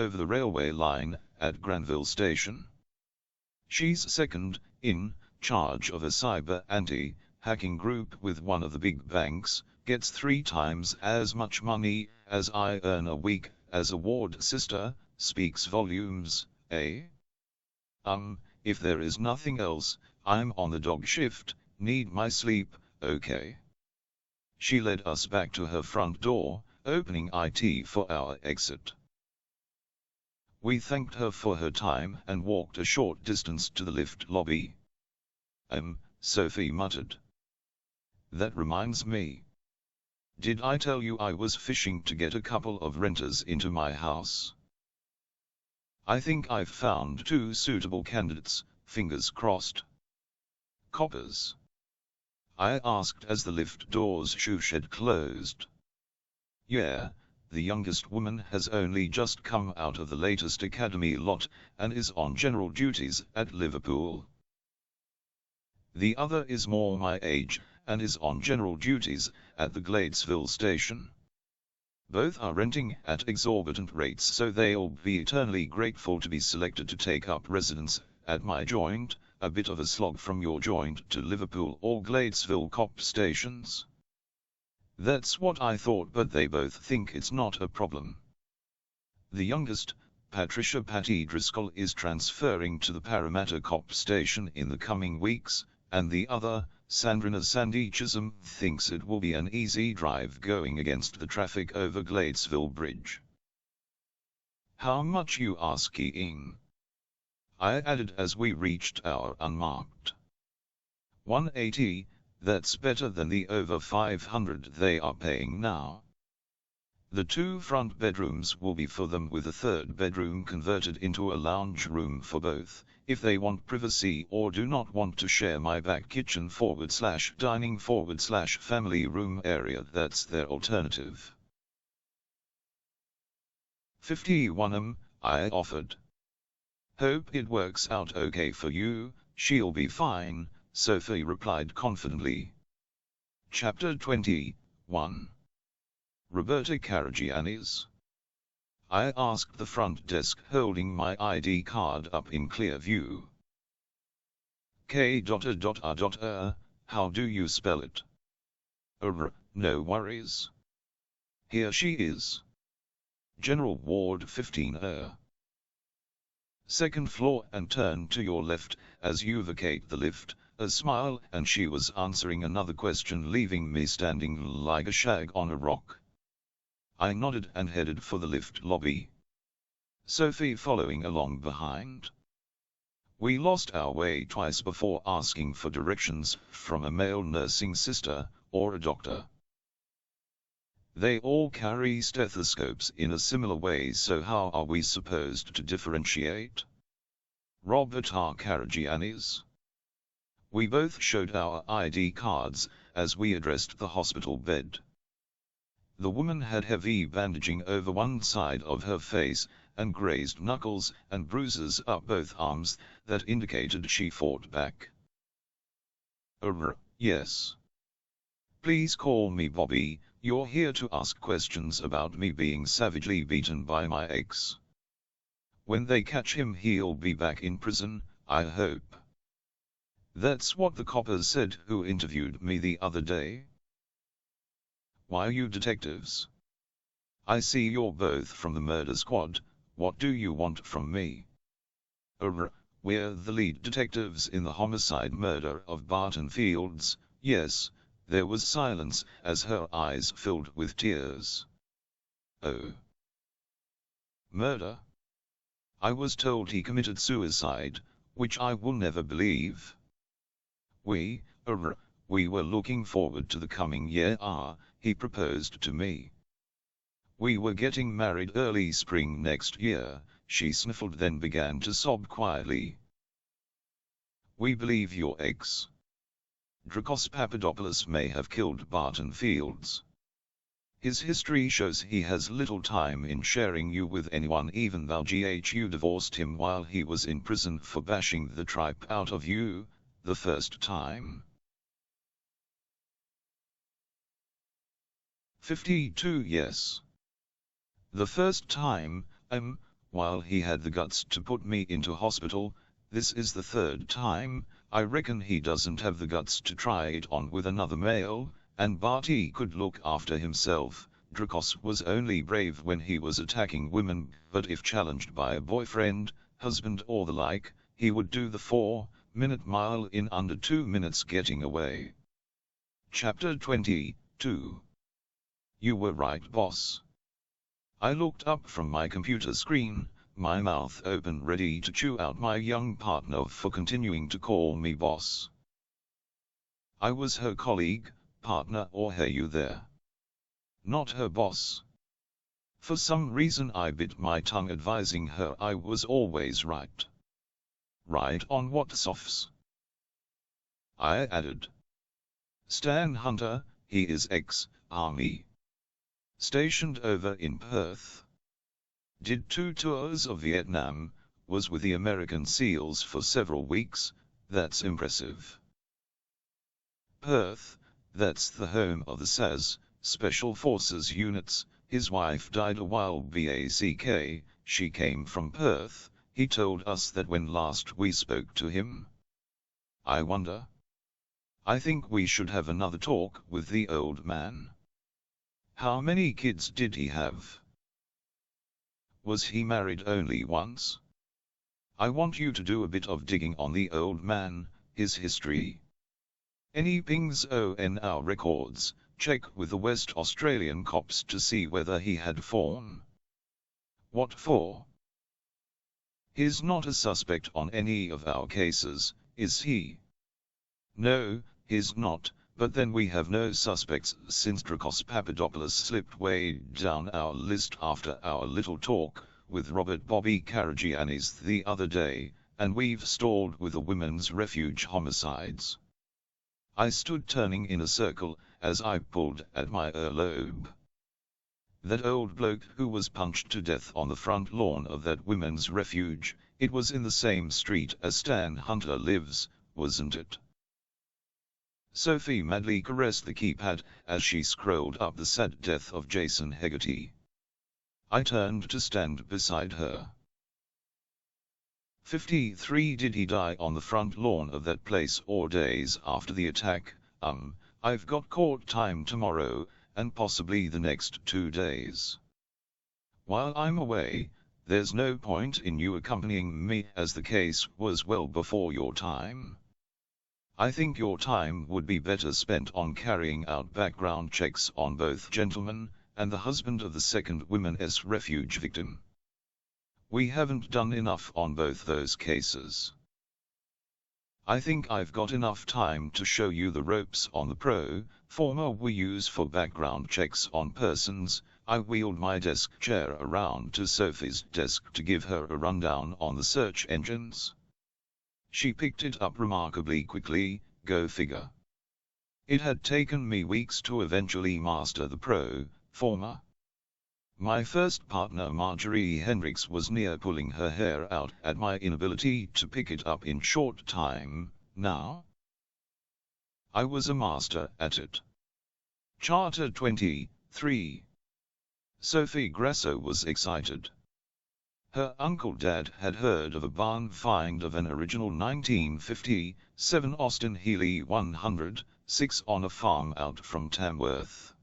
over the railway line at Granville Station. She's second in charge of a cyber anti-hacking group with one of the big banks, gets 3 times as much money as I earn a week as a ward sister, speaks volumes, eh? If there is nothing else, I'm on the dog shift, need my sleep, okay? She led us back to her front door, opening it for our exit. We thanked her for her time and walked a short distance to the lift lobby. Sophie muttered. That reminds me. Did I tell you I was fishing to get a couple of renters into my house? I think I've found 2 suitable candidates, fingers crossed. Coppers? I asked as the lift doors shooshed closed. Yeah, the youngest woman has only just come out of the latest academy lot, and is on general duties at Liverpool. The other is more my age, and is on general duties at the Gladesville station. Both are renting at exorbitant rates, so they'll be eternally grateful to be selected to take up residence at my joint, a bit of a slog from your joint to Liverpool or Gladesville cop stations. That's what I thought, but they both think it's not a problem. The youngest, Patricia Patty Driscoll, is transferring to the Parramatta cop station in the coming weeks, and the other, Sandrina Sandy Chisholm, thinks it will be an easy drive going against the traffic over Gladesville Bridge. How much you asking? I added as we reached our unmarked. 180, that's better than the over 500 they are paying now. The 2 front bedrooms will be for them, with a 3rd bedroom converted into a lounge room for both, if they want privacy or do not want to share my back kitchen / dining / family room area. That's their alternative. 51, I offered. Hope it works out okay for you, she'll be fine, Sophie replied confidently. Chapter 21. Roberta Caragiannis. I asked the front desk, holding my ID card up in clear view. How do you spell it? No worries. Here she is. General Ward 15 Second floor, and turn to your left as you vacate the lift. A smile, and she was answering another question, leaving me standing like a shag on a rock. I nodded and headed for the lift lobby, Sophie following along behind. We lost our way twice before asking for directions from a male nursing sister or a doctor. They all carry stethoscopes in a similar way, so how are we supposed to differentiate? Roberta Caragiannis. We both showed our ID cards as we addressed the hospital bed. The woman had heavy bandaging over one side of her face, and grazed knuckles and bruises up both arms that indicated she fought back. Yes. Please call me Bobby, you're here to ask questions about me being savagely beaten by my ex. When they catch him, he'll be back in prison, I hope. That's what the coppers said who interviewed me the other day. Why, you detectives? I see you're both from the murder squad. What do you want from me? We're the lead detectives in the homicide murder of Barton Fields. Yes. There was silence as her eyes filled with tears. Oh. Murder? I was told he committed suicide, which I will never believe. We were looking forward to the coming year. He proposed to me. We were getting married early spring next year, she sniffled, then began to sob quietly. We believe your ex, Dracos Papadopoulos, may have killed Barton Fields. His history shows he has little time in sharing you with anyone, even though you divorced him while he was in prison for bashing the tripe out of you, the first time. 52 Yes. The first time, while he had the guts to put me into hospital. This is the third time. I reckon he doesn't have the guts to try it on with another male, and Barty could look after himself. Dracos was only brave when he was attacking women, but if challenged by a boyfriend, husband or the like, he would do the 4-minute mile in under 2 minutes getting away. Chapter 22. You were right, boss. I looked up from my computer screen, my mouth open ready to chew out my young partner for continuing to call me boss. I was her colleague, partner or hey you there. Not her boss. For some reason I bit my tongue advising her I was always right. Right on what softs? I added. Stan Hunter, he is ex-Army. Stationed over in Perth. Did 2 tours of Vietnam, was with the American SEALs for several weeks. That's impressive. Perth, that's the home of the SAS, Special Forces units. His wife died a while back. She came from Perth. He told us that when last we spoke to him. I wonder. I think we should have another talk with the old man. How many kids did he have? Was he married only once? I want you to do a bit of digging on the old man, his history. Any pings on our records, check with the West Australian cops to see whether he had phone. What for? He's not a suspect on any of our cases, is he? No, he's not, but then we have no suspects since Dracos Papadopoulos slipped way down our list after our little talk with Robert Bobby Karagiannis the other day, and we've stalled with the women's refuge homicides. I stood turning in a circle as I pulled at my earlobe. That old bloke who was punched to death on the front lawn of that women's refuge, it was in the same street as Stan Hunter lives, wasn't it? Sophie madly caressed the keypad as she scrolled up the sad death of Jason Hegarty. I turned to stand beside her. 53. Did he die on the front lawn of that place or days after the attack? I've got court time tomorrow, and possibly the next 2 days. While I'm away, there's no point in you accompanying me as the case was well before your time. I think your time would be better spent on carrying out background checks on both gentlemen, and the husband of the second women's refuge victim. We haven't done enough on both those cases. I think I've got enough time to show you the ropes on the pro forma we use for background checks on persons. I wheeled my desk chair around to Sophie's desk to give her a rundown on the search engines. She picked it up remarkably quickly, go figure. It had taken me weeks to eventually master the pro forma. My first partner Marjorie Hendricks was near pulling her hair out at my inability to pick it up in short time. Now I was a master at it. Charter 23. Sophie Grasso was excited. Her uncle Dad had heard of a barn find of an original 1957 Austin Healey 106 on a farm out from Tamworth.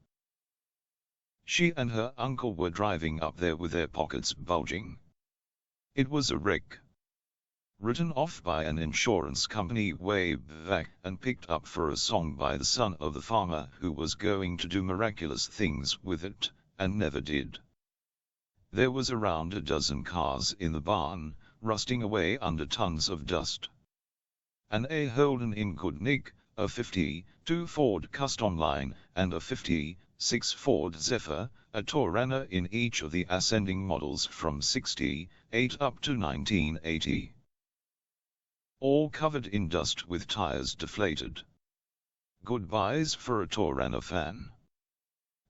She and her uncle were driving up there with their pockets bulging. It was a wreck. Written off by an insurance company way back and picked up for a song by the son of the farmer who was going to do miraculous things with it, and never did. There was around a dozen cars in the barn, rusting away under tons of dust. An A Holden in good nick, a 52 Ford Custom Line, and a 56 Ford Zephyr, a Torana in each of the ascending models from 68 up to 1980. All covered in dust with tires deflated. Goodbyes for a Torana fan.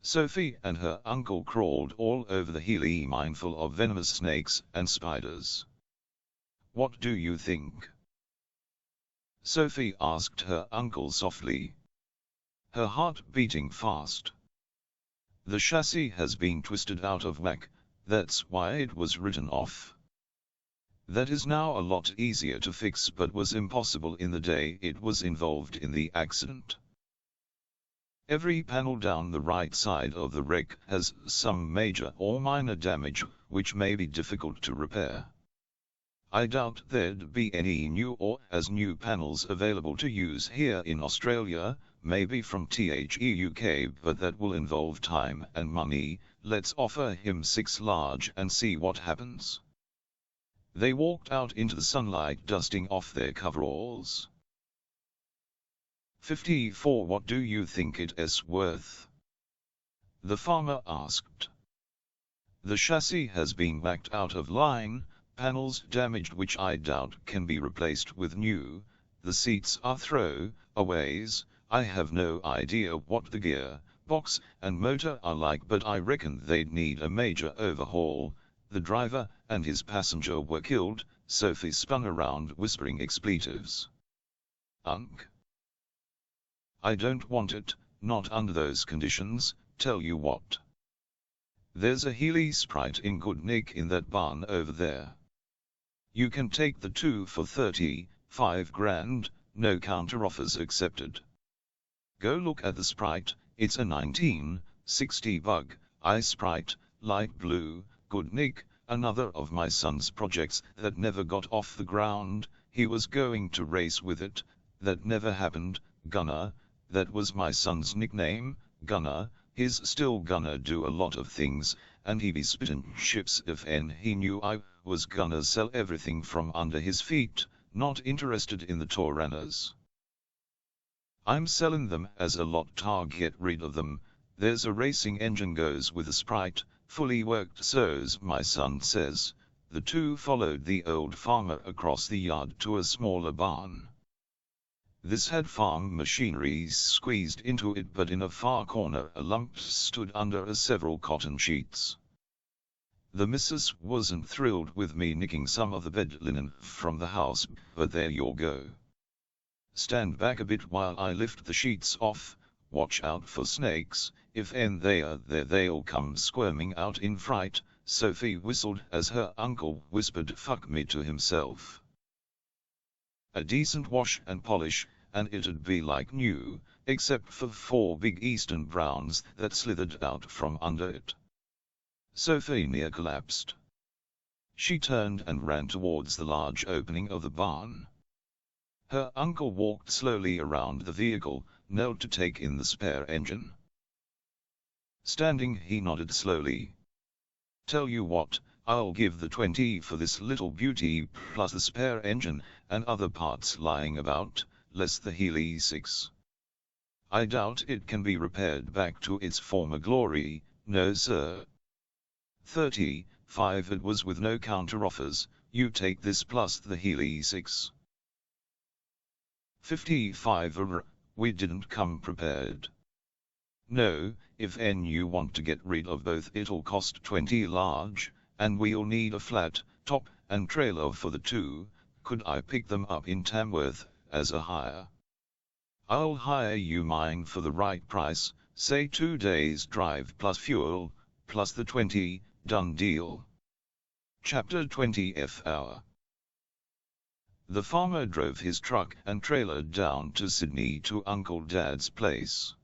Sophie and her uncle crawled all over the Healey, mindful of venomous snakes and spiders. What do you think? Sophie asked her uncle softly. Her heart beating fast. The chassis has been twisted out of whack, that's why it was written off. That is now a lot easier to fix but was impossible in the day it was involved in the accident. Every panel down the right side of the wreck has some major or minor damage, which may be difficult to repair. I doubt there'd be any new or as new panels available to use here in Australia, maybe from the UK, but that will involve time and money. Let's offer him 6 large and see what happens. They walked out into the sunlight, dusting off their coveralls. 54. What do you think it's worth? The farmer asked. The chassis has been backed out of line, panels damaged which I doubt can be replaced with new, the seats are throw-aways. I have no idea what the gear, box and motor are like, but I reckon they'd need a major overhaul. The driver and his passenger were killed. Sophie spun around, whispering expletives. Unk. I don't want it, not under those conditions. Tell you what. There's a Healy Sprite in good nick in that barn over there. You can take the 2 for 35 grand, no counter-offers accepted. Go look at the Sprite, it's a 1960 Bug-eye Sprite, light blue, good nick, another of my son's projects that never got off the ground. He was going to race with it, that never happened. Gunner, that was my son's nickname, Gunner. He's still gonna do a lot of things, and he be spittin' chips if he knew I was gonna sell everything from under his feet. Not interested in the Toranas. I'm sellin' them as a lot to get rid of them. There's a racing engine goes with a Sprite, fully worked, so's my son says. The two followed the old farmer across the yard to a smaller barn. This had farm machinery squeezed into it, but in a far corner a lump stood under several cotton sheets. The missus wasn't thrilled with me nicking some of the bed linen from the house, but there you go. Stand back a bit while I lift the sheets off. Watch out for snakes, if they are there they'll come squirming out in fright. Sophie whistled as her uncle whispered "fuck me" to himself. A decent wash and polish, and it'd be like new, except for 4 big eastern browns that slithered out from under it. Sophie near collapsed. She turned and ran towards the large opening of the barn. Her uncle walked slowly around the vehicle, knelt to take in the spare engine. Standing, he nodded slowly. Tell you what, I'll give the 20 for this little beauty, plus the spare engine, and other parts lying about, less the Healy 6. I doubt it can be repaired back to its former glory. No sir. 35 it was with no counter-offers. You take this plus the Healy 6. 55 we didn't come prepared. No, if you want to get rid of both it'll cost 20 large, and we'll need a flat top and trailer for the 2. Could I pick them up in Tamworth as a hire? I'll hire you mine for the right price, say 2 days drive plus fuel, plus the 20, done deal. Chapter 20 F hour. The farmer drove his truck and trailer down to Sydney to Uncle Dad's place.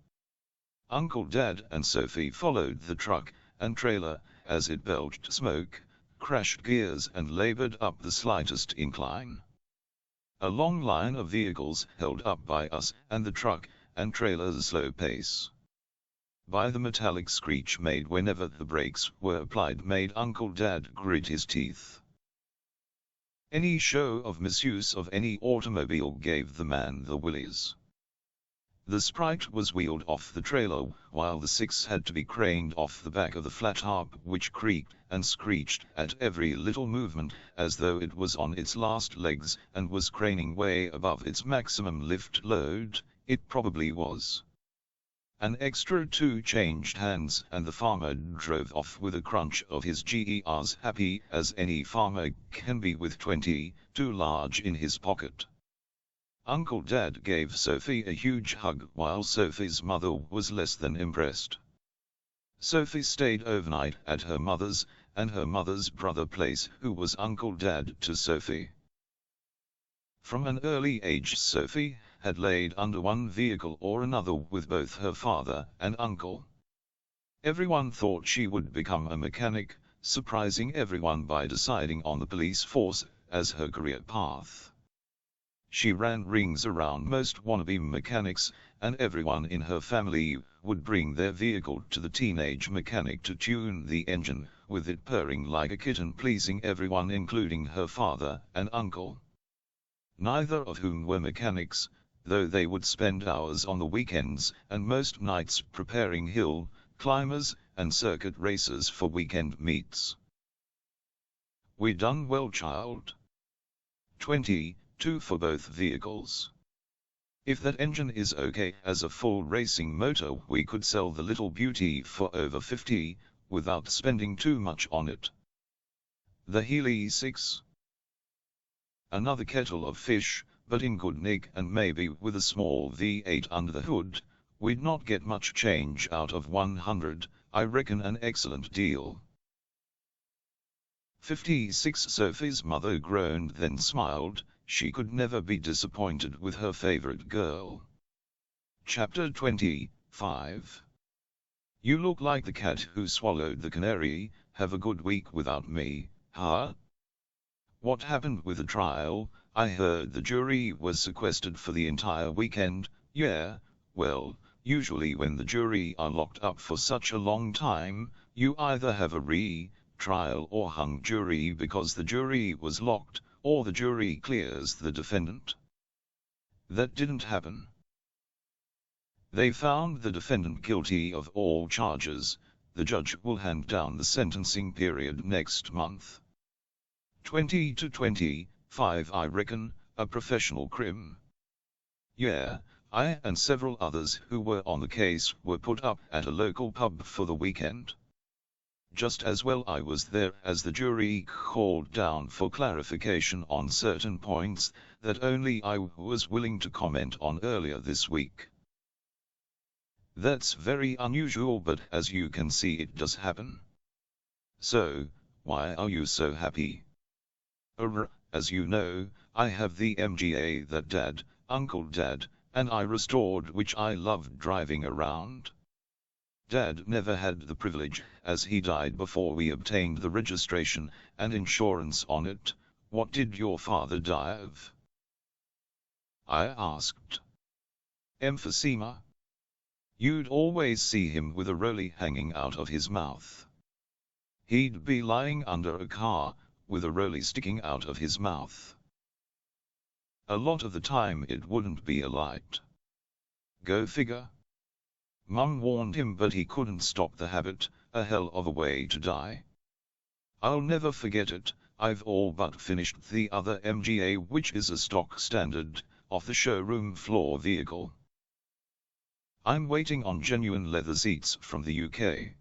Uncle Dad and Sophie followed the truck and trailer as it belched smoke, crashed gears and labored up the slightest incline. A long line of vehicles held up by us and the truck and trailer's slow pace. By the metallic screech made whenever the brakes were applied made Uncle Dad grit his teeth. Any show of misuse of any automobile gave the man the willies. The Sprite was wheeled off the trailer, while the 6 had to be craned off the back of the flat harp, which creaked and screeched at every little movement, as though it was on its last legs and was craning way above its maximum lift load. It probably was. An extra 2 changed hands and the farmer drove off with a crunch of his GERs, happy as any farmer can be with 20 too large in his pocket. Uncle Dad gave Sophie a huge hug while Sophie's mother was less than impressed. Sophie stayed overnight at her mother's, and her mother's brother Place, who was Uncle Dad to Sophie. From an early age Sophie had laid under one vehicle or another with both her father and uncle. Everyone thought she would become a mechanic, surprising everyone by deciding on the police force as her career path. She ran rings around most wannabe mechanics, and everyone in her family would bring their vehicle to the teenage mechanic to tune the engine, with it purring like a kitten, pleasing everyone including her father and uncle. Neither of whom were mechanics, though they would spend hours on the weekends and most nights preparing hill climbers and circuit racers for weekend meets. We done well, child. 22 for both vehicles. If that engine is okay as a full racing motor, we could sell the little beauty for over 50, without spending too much on it. The Healy 6. Another kettle of fish, but in good nick, and maybe with a small V8 under the hood, we'd not get much change out of 100, I reckon an excellent deal. 56 Sophie's mother groaned then smiled, she could never be disappointed with her favorite girl. Chapter 25. You look like the cat who swallowed the canary, have a good week without me, huh? What happened with the trial? I heard the jury was sequestered for the entire weekend. Yeah, well, usually when the jury are locked up for such a long time, you either have a re-trial or hung jury because the jury was locked, or the jury clears the defendant. That didn't happen. They found the defendant guilty of all charges. The judge will hand down the sentencing period next month. 20 to 25, I reckon, a professional crim. Yeah, I and several others who were on the case were put up at a local pub for the weekend. Just as well I was there, as the jury called down for clarification on certain points that only I was willing to comment on earlier this week. That's very unusual, but as you can see it does happen. So, why are you so happy? As you know, I have the MGA that Dad, Uncle Dad, and I restored, which I loved driving around. Dad never had the privilege, as he died before we obtained the registration and insurance on it. What did your father die of? I asked. Emphysema. You'd always see him with a rollie hanging out of his mouth. He'd be lying under a car, with a rollie sticking out of his mouth. A lot of the time it wouldn't be a light. Go figure. Mum warned him, but he couldn't stop the habit. A hell of a way to die. I'll never forget it. I've all but finished the other MGA, which is a stock standard, off the showroom floor vehicle. I'm waiting on genuine leather seats from the UK.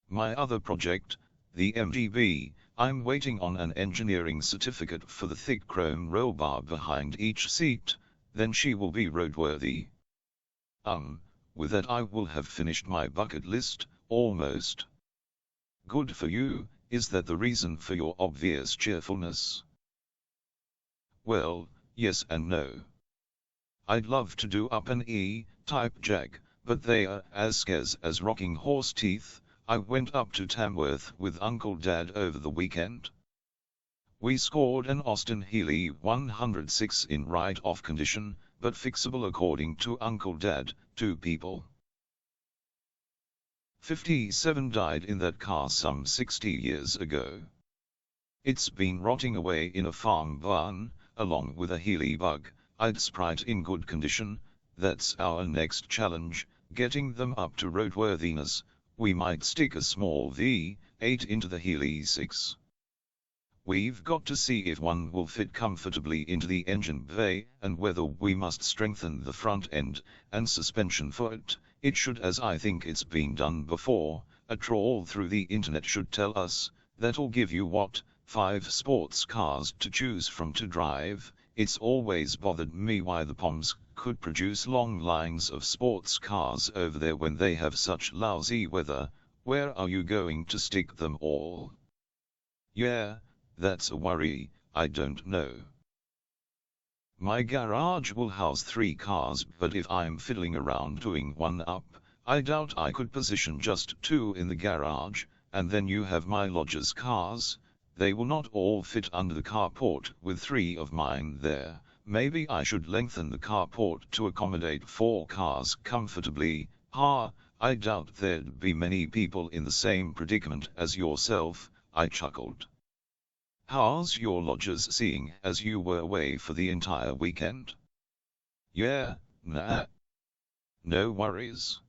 My other project, the MGB, I'm waiting on an engineering certificate for the thick chrome roll bar behind each seat, then she will be roadworthy. With that I will have finished my bucket list, almost. Good for you. Is that the reason for your obvious cheerfulness? Well, yes and no. I'd love to do up an E-type jag, but they are as scarce as rocking horse teeth. I went up to Tamworth with Uncle Dad over the weekend. We scored an Austin Healey 106 in write-off condition, but fixable according to Uncle Dad, 2 people. 57 died in that car some 60 years ago. It's been rotting away in a farm barn, along with a Healey bug, I'd Sprite in good condition. That's our next challenge, getting them up to roadworthiness. We might stick a small V8 into the Healey 6. We've got to see if one will fit comfortably into the engine bay, and whether we must strengthen the front end and suspension for it. It should, as I think it's been done before. A trawl through the internet should tell us. That'll give you what, 5 sports cars to choose from to drive. It's always bothered me why the Poms could produce long lines of sports cars over there when they have such lousy weather. Where are you going to stick them all? Yeah, that's a worry, I don't know. My garage will house 3 cars, but if I'm fiddling around doing one up, I doubt I could position just 2 in the garage, and then you have my lodger's cars. They will not all fit under the carport with 3 of mine there. Maybe I should lengthen the carport to accommodate 4 cars comfortably. I doubt there'd be many people in the same predicament as yourself, I chuckled. How's your lodgers seeing as you were away for the entire weekend? Yeah, nah. No worries.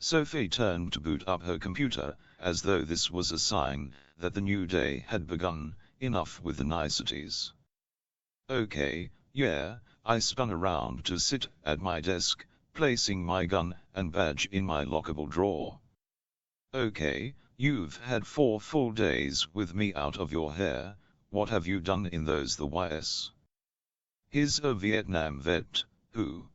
Sophie turned to boot up her computer, as though this was a sign that the new day had begun. Enough with the niceties. Okay, yeah, I spun around to sit at my desk, placing my gun and badge in my lockable drawer. Okay, you've had 4 full days with me out of your hair. What have you done in those? The YS? He's a Vietnam vet, who?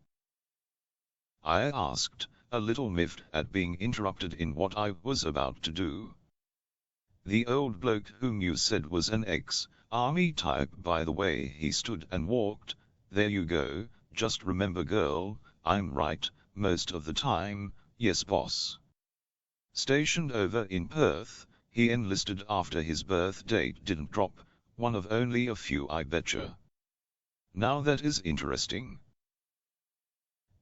I asked, a little miffed at being interrupted in what I was about to do. The old bloke whom you said was an ex-army type, by the way he stood and walked. There you go, just remember girl, I'm right, most of the time. Yes boss. Stationed over in Perth, he enlisted after his birth date didn't drop, one of only a few I betcha. Now that is interesting.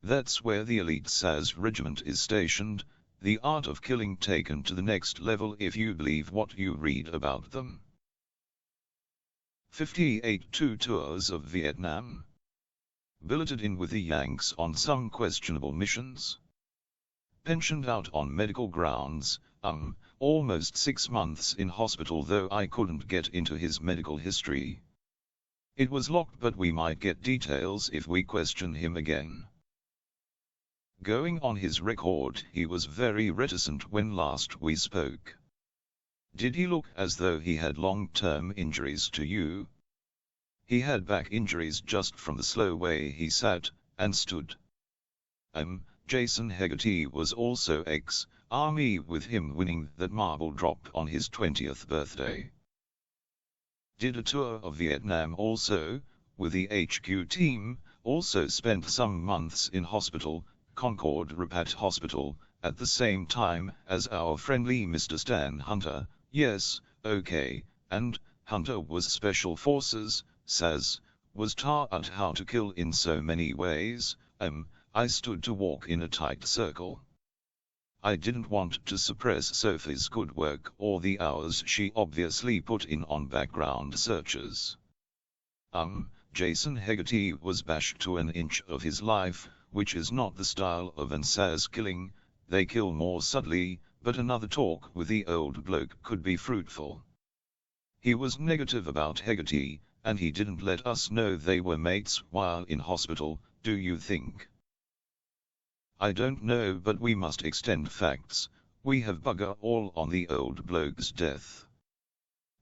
That's where the elite SAS regiment is stationed, the art of killing taken to the next level if you believe what you read about them. 58 2 tours of Vietnam. Billeted in with the Yanks on some questionable missions. Pensioned out on medical grounds, almost 6 months in hospital, though I couldn't get into his medical history. It was locked, but we might get details if we question him again. Going on his record, he was very reticent when last we spoke. Did he look as though he had long-term injuries to you? He had back injuries just from the slow way he sat and stood. Jason Hegarty was also ex-army, with him winning that marble drop on his 20th birthday. Did a tour of Vietnam also, with the HQ team, also spent some months in hospital, Concord Rapat Hospital, at the same time as our friendly Mr. Stan Hunter. Yes, okay, and Hunter was Special Forces, SAS, was taught how to kill in so many ways. I stood to walk in a tight circle. I didn't want to suppress Sophie's good work or the hours she obviously put in on background searches. Jason Hegarty was bashed to an inch of his life, which is not the style of an SAS killing. They kill more subtly, but another talk with the old bloke could be fruitful. He was negative about Hegarty, and he didn't let us know they were mates while in hospital, do you think? I don't know, but we must extend facts. We have bugger all on the old bloke's death.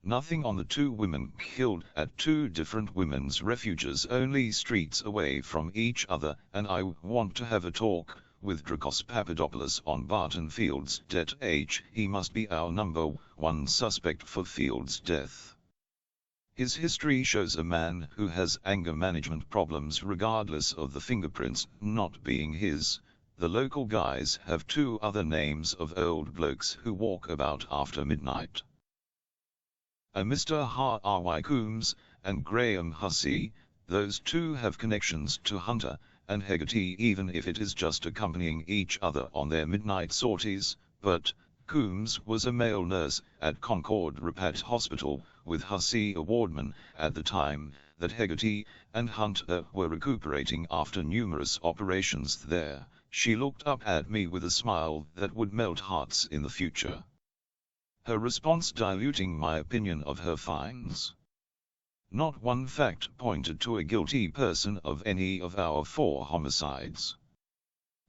Nothing on the 2 women killed at 2 different women's refuges only streets away from each other, and I want to have a talk with Dracos Papadopoulos on Barton Field's death. He must be our number 1 suspect for Field's death. His history shows a man who has anger management problems regardless of the fingerprints not being his. The local guys have 2 other names of old blokes who walk about after midnight. A Mr. Harry Coombs and Graham Hussey. Those 2 have connections to Hunter and Hegarty, even if it is just accompanying each other on their midnight sorties, but Coombs was a male nurse at Concord Rapat Hospital, with Hussey a wardman at the time that Hegarty and Hunter were recuperating after numerous operations there. She looked up at me with a smile that would melt hearts in the future. Her response diluting my opinion of her finds. Not one fact pointed to a guilty person of any of our 4 homicides.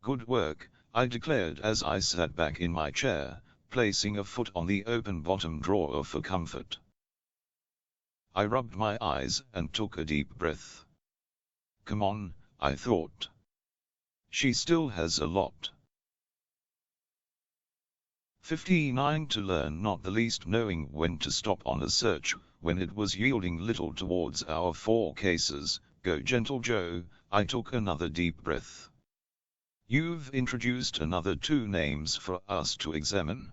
Good work, I declared as I sat back in my chair, placing a foot on the open bottom drawer for comfort. I rubbed my eyes and took a deep breath. Come on, I thought. She still has a lot. 59 To learn not the least, knowing when to stop on a search, when it was yielding little towards our 4 cases. Go gentle Joe, I took another deep breath. You've introduced another 2 names for us to examine.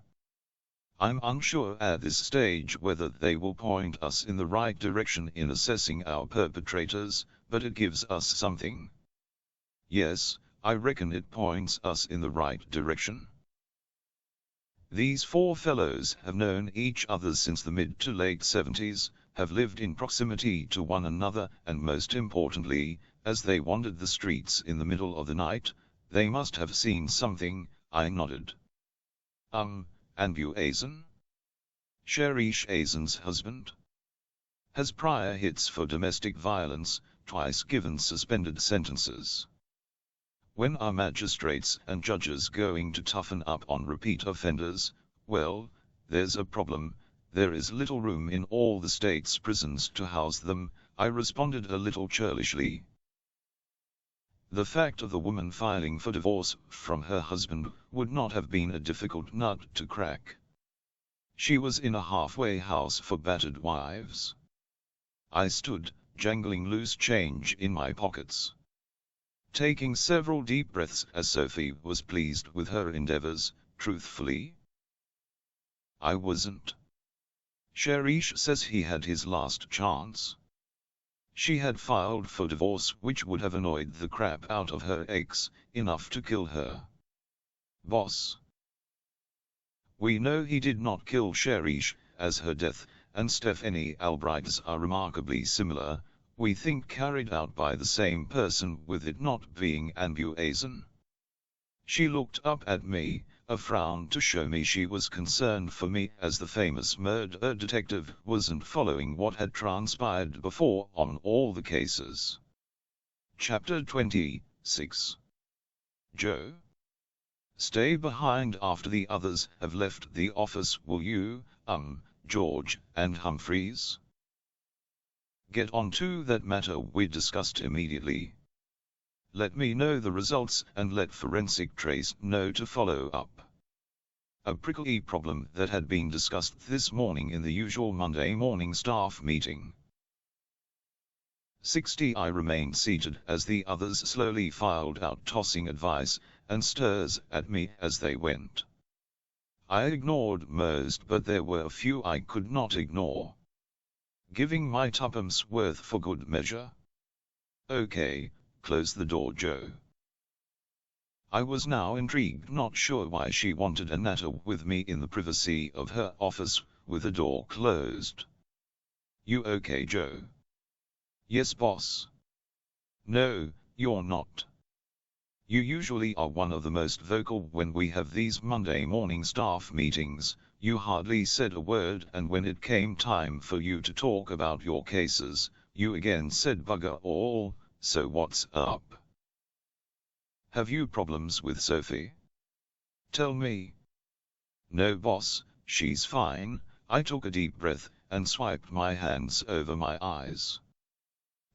I'm unsure at this stage whether they will point us in the right direction in assessing our perpetrators, but it gives us something. Yes, I reckon it points us in the right direction. These 4 fellows have known each other since the mid to late 70s, have lived in proximity to one another, and most importantly, as they wandered the streets in the middle of the night, they must have seen something. I nodded. Andrew Azen? Cherish Azen's husband? Has prior hits for domestic violence, twice given suspended sentences. When are magistrates and judges going to toughen up on repeat offenders? Well, there's a problem. There is little room in all the state's prisons to house them, I responded a little churlishly. The fact of the woman filing for divorce from her husband would not have been a difficult nut to crack. She was in a halfway house for battered wives. I stood, jangling loose change in my pockets, taking several deep breaths as Sophie was pleased with her endeavors. Truthfully, I wasn't. Cherish says he had his last chance. She had filed for divorce, which would have annoyed the crap out of her ex, enough to kill her. Boss. We know he did not kill Cherish, as her death and Stephanie Albright's are remarkably similar, we think carried out by the same person, with it not being Andrew Azen. She looked up at me, a frown to show me she was concerned for me, as the famous murder detective wasn't following what had transpired before on all the cases. Chapter 26. Joe? Stay behind after the others have left the office, will you, George and Humphreys? Get on to that matter we discussed immediately. Let me know the results and let Forensic Trace know to follow up. A prickly problem that had been discussed this morning in the usual Monday morning staff meeting. 60 I remained seated as the others slowly filed out, tossing advice and stirs at me as they went. I ignored most, but there were a few I could not ignore. Giving my tuppence worth for good measure. Okay, close the door, Joe. I was now intrigued, not sure why she wanted a natter with me in the privacy of her office, with the door closed. You okay, Joe? Yes, boss. No, you're not. You usually are one of the most vocal when we have these Monday morning staff meetings. You hardly said a word, and when it came time for you to talk about your cases, you again said bugger all. So what's up? Have you problems with Sophie? Tell me. No, boss, she's fine. I took a deep breath and swiped my hands over my eyes.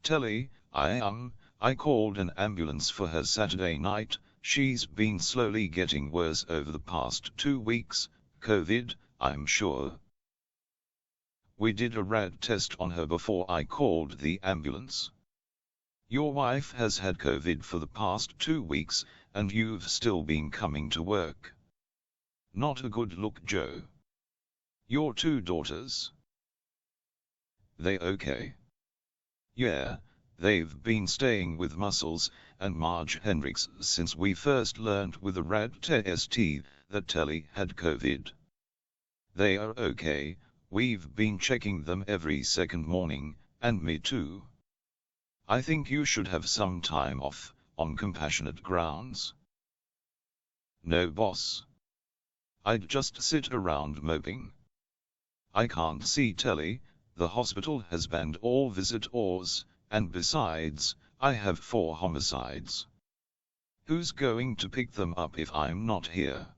Telly, I called an ambulance for her Saturday night. She's been slowly getting worse over the past 2 weeks. COVID, I'm sure. We did a rad test on her before I called the ambulance. Your wife has had COVID for the past 2 weeks, and you've still been coming to work. Not a good look, Joe. Your 2 daughters? They okay? Yeah, they've been staying with Muscles and Marge Hendricks since we first learned with the rad test that Telly had COVID. They are okay, we've been checking them every second morning, and me too. I think you should have some time off, on compassionate grounds. No, boss. I'd just sit around moping. I can't see Telly, the hospital has banned all visitors, and besides, I have 4 homicides. Who's going to pick them up if I'm not here?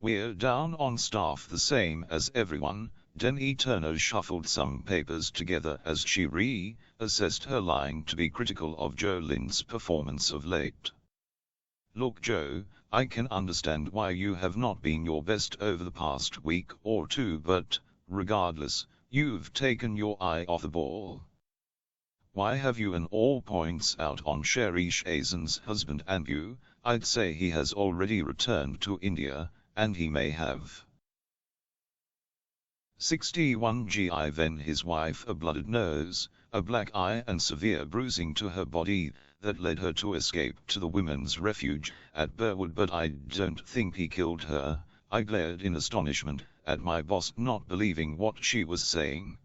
We're down on staff the same as everyone. Denny Turner shuffled some papers together as she reassessed her line to be critical of Joe Lynn's performance of late. Look, Joe, I can understand why you have not been your best over the past week or two, but, regardless, you've taken your eye off the ball. Why have you an all points out on Sherry Chazen's husband and you? I'd say he has already returned to India, and he may have. 61 Given his wife a blooded nose, a black eye and severe bruising to her body, that led her to escape to the women's refuge at Burwood, but I don't think he killed her. I glared in astonishment at my boss, not believing what she was saying.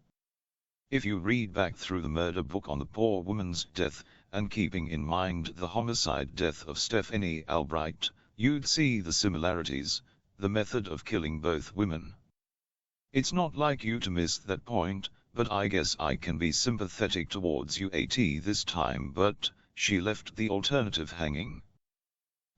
If you read back through the murder book on the poor woman's death, and keeping in mind the homicide death of Stephanie Albright, you'd see the similarities, the method of killing both women. It's not like you to miss that point, but I guess I can be sympathetic towards you this time, but she left the alternative hanging.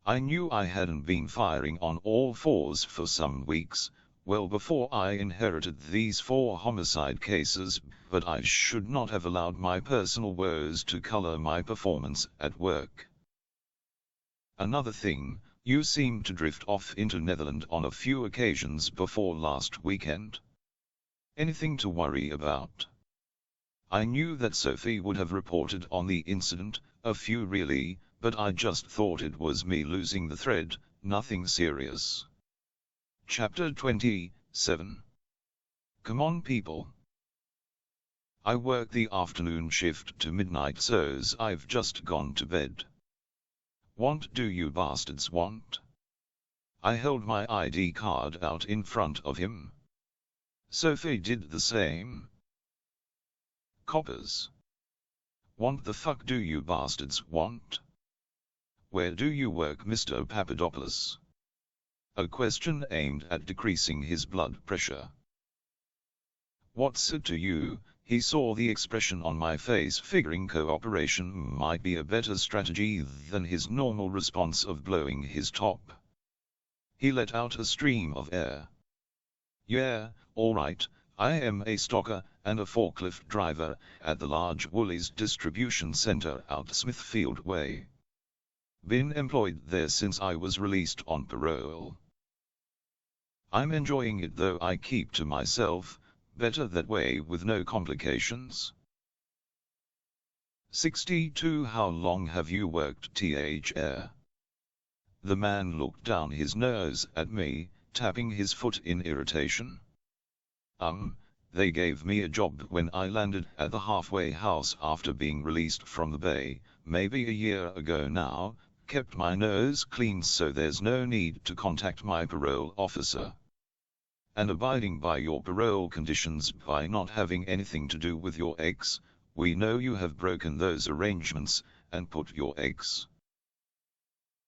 I knew I hadn't been firing on all fours for some weeks, well before I inherited these 4 homicide cases, but I should not have allowed my personal woes to color my performance at work. Another thing, you seemed to drift off into Netherlands on a few occasions before last weekend. Anything to worry about? I knew that Sophie would have reported on the incident, a few really, but I just thought it was me losing the thread, nothing serious. Chapter 27. Come on people. I work the afternoon shift to midnight, so's I've just gone to bed. What do you bastards want? I held my ID card out in front of him. Sophie did the same. Coppers. What the fuck do you bastards want? Where do you work, Mr. Papadopoulos? A question aimed at decreasing his blood pressure. What's it to you? He saw the expression on my face, figuring cooperation might be a better strategy than his normal response of blowing his top. He let out a stream of air. Yeah, all right, I am a stocker and a forklift driver at the large Woolies distribution center out Smithfield Way. Been employed there since I was released on parole. I'm enjoying it, though I keep to myself, better that way with no complications. 62 How long have you worked, THR? The man looked down his nose at me, tapping his foot in irritation. They gave me a job when I landed at the halfway house after being released from the bay, maybe a year ago now, kept my nose clean so there's no need to contact my parole officer. And abiding by your parole conditions by not having anything to do with your ex, we know you have broken those arrangements, and put your ex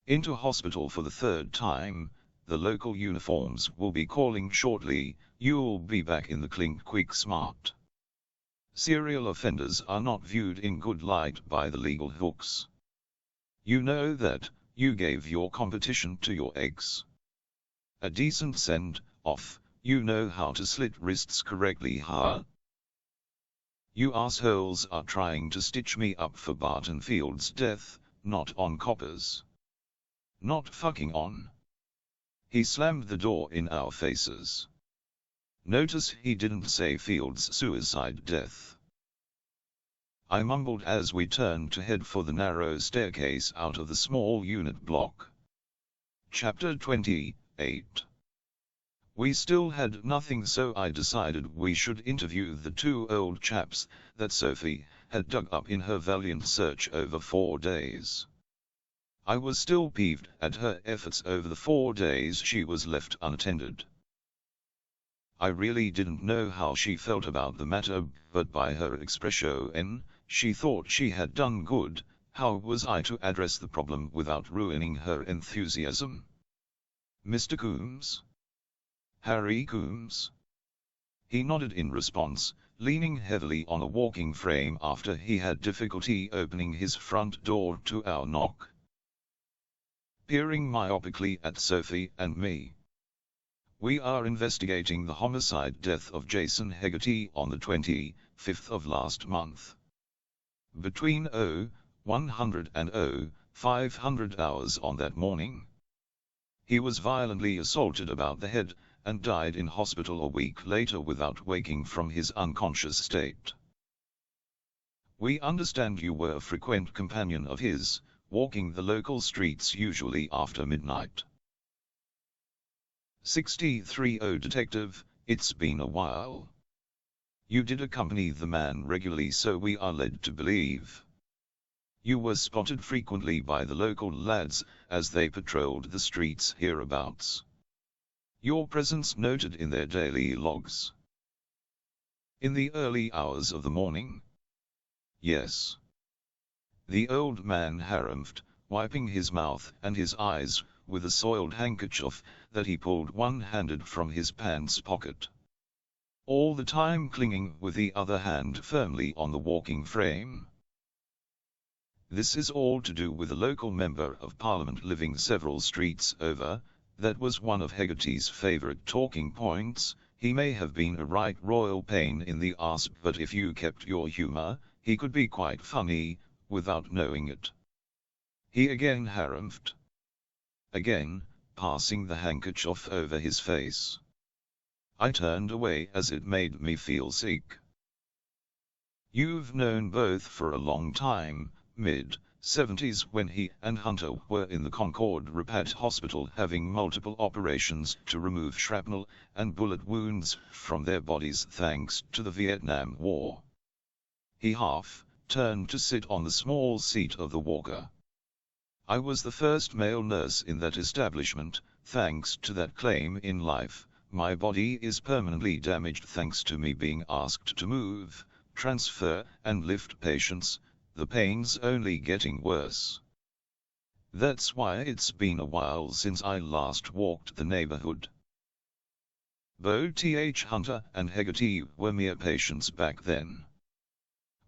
into hospital for the 3rd time. The local uniforms will be calling shortly, you'll be back in the clink quick smart. Serial offenders are not viewed in good light by the legal hooks. You know that, you gave your competition to your ex a decent send-off. You know how to slit wrists correctly, huh? You assholes are trying to stitch me up for Barton Field's death, not on Coppers. Not fucking on. He slammed the door in our faces. Notice he didn't say Field's suicide death. I mumbled as we turned to head for the narrow staircase out of the small unit block. Chapter 28. We still had nothing, so I decided we should interview the 2 old chaps that Sophie had dug up in her valiant search over 4 days. I was still peeved at her efforts over the 4 days she was left unattended. I really didn't know how she felt about the matter, but by her expression, she thought she had done good. How was I to address the problem without ruining her enthusiasm? Mr. Coombs? Harry Coombs? He nodded in response, leaning heavily on a walking frame after he had difficulty opening his front door to our knock. Peering myopically at Sophie and me. We are investigating the homicide death of Jason Hegarty on the 25th of last month. Between 0100 and 0500 hours on that morning, He was violently assaulted about the head, and died in hospital a week later without waking from his unconscious state. We understand you were a frequent companion of his, walking the local streets usually after midnight. 63. Oh detective, it's been a while. You did accompany the man regularly, so we are led to believe. You were spotted frequently by the local lads, as they patrolled the streets hereabouts. Your presence noted in their daily logs. In the early hours of the morning? Yes. The old man harumphed, wiping his mouth and his eyes with a soiled handkerchief that he pulled one-handed from his pants pocket, all the time clinging with the other hand firmly on the walking frame. This is all to do with a local member of Parliament living several streets over. That was one of Hegarty's favourite talking points. He may have been a right royal pain in the arse, but if you kept your humour, he could be quite funny, without knowing it. He again harumphed. Again, passing the handkerchief over his face. I turned away as it made me feel sick. You've known both for a long time, mid-70s, when he and Hunter were in the Concord Rapat Hospital having multiple operations to remove shrapnel and bullet wounds from their bodies thanks to the Vietnam War. He half-turned to sit on the small seat of the walker. I was the first male nurse in that establishment. Thanks to that claim in life, my body is permanently damaged thanks to me being asked to move, transfer, and lift patients, the pain's only getting worse. That's why it's been a while since I last walked the neighborhood. Both Hunter and Hegarty were mere patients back then.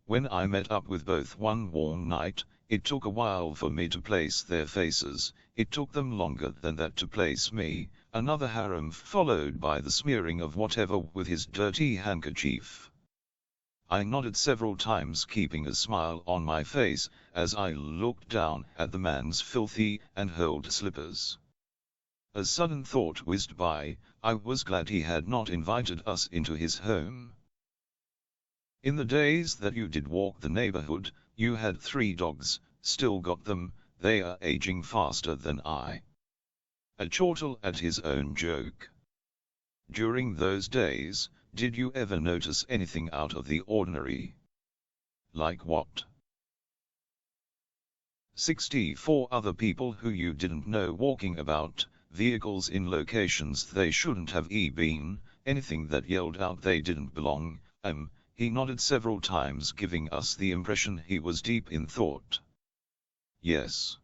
When I met up with both one warm night, it took a while for me to place their faces. It took them longer than that to place me. Another harumph followed by the smearing of whatever with his dirty handkerchief. I nodded several times, keeping a smile on my face, as I looked down at the man's filthy and holed slippers. A sudden thought whizzed by. I was glad he had not invited us into his home. In the days that you did walk the neighborhood, you had 3 dogs. Still got them, they are aging faster than I. A chortle at his own joke. During those days, did you ever notice anything out of the ordinary? Like what? 64 other people who you didn't know walking about, vehicles in locations they shouldn't have been, anything that yelled out they didn't belong. He nodded several times, giving us the impression he was deep in thought. Yes.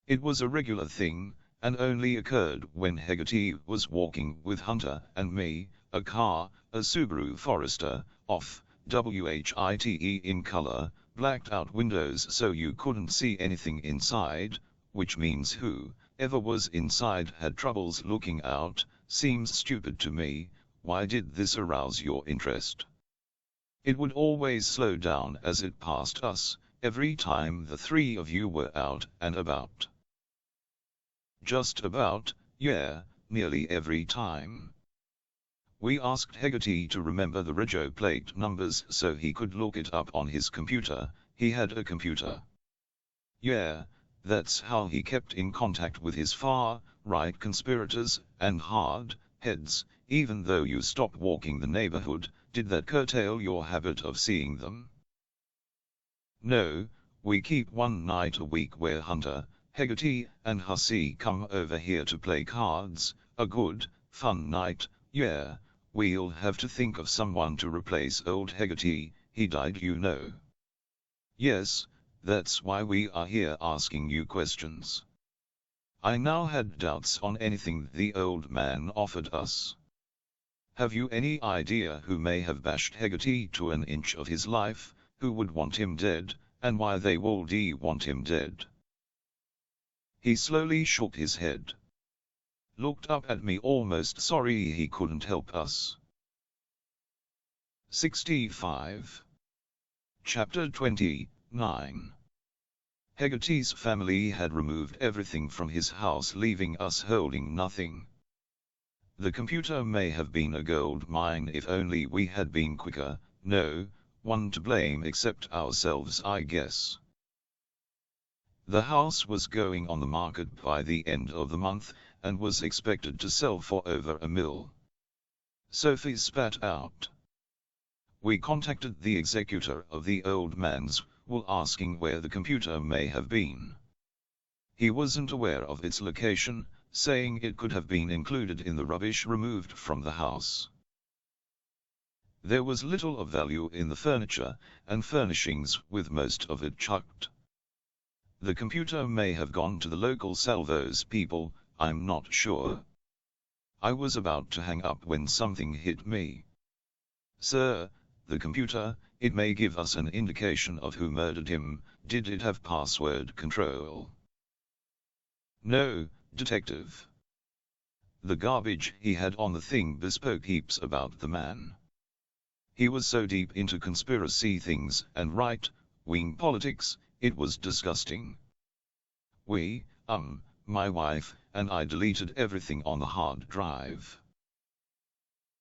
It was a regular thing, and only occurred when Hegarty was walking with Hunter and me. A car, a Subaru Forester, off, white in color, blacked out windows so you couldn't see anything inside, which means whoever was inside had troubles looking out. Seems stupid to me. Why did this arouse your interest? It would always slow down as it passed us, every time the 3 of you were out and about. Just about, yeah, nearly every time. We asked Hegarty to remember the rego plate numbers so he could look it up on his computer. He had a computer. Yeah, that's how he kept in contact with his far-right conspirators and hard heads. Even though you stopped walking the neighborhood, did that curtail your habit of seeing them? No, we keep one night a week where Hunter, Hegarty, and Hussey come over here to play cards. A good, fun night. Yeah, we'll have to think of someone to replace old Hegarty. He died, you know. Yes, that's why we are here asking you questions. I now had doubts on anything the old man offered us. Have you any idea who may have bashed Hegarty to an inch of his life, who would want him dead, and why they would want him dead? He slowly shook his head. Looked up at me, almost sorry he couldn't help us. 65. Chapter 29. Hegarty's family had removed everything from his house, leaving us holding nothing. The computer may have been a gold mine if only we had been quicker. No one to blame except ourselves, I guess. The house was going on the market by the end of the month, and was expected to sell for over $1 million. Sophie spat out. We contacted the executor of the old man's will, asking where the computer may have been. He wasn't aware of its location, saying it could have been included in the rubbish removed from the house. There was little of value in the furniture and furnishings, with most of it chucked. The computer may have gone to the local salvos people, I'm not sure. I was about to hang up when something hit me. Sir, the computer, it may give us an indication of who murdered him. Did it have password control? No, detective. The garbage he had on the thing bespoke heaps about the man. He was so deep into conspiracy things and right-wing politics, it was disgusting. My wife and I deleted everything on the hard drive.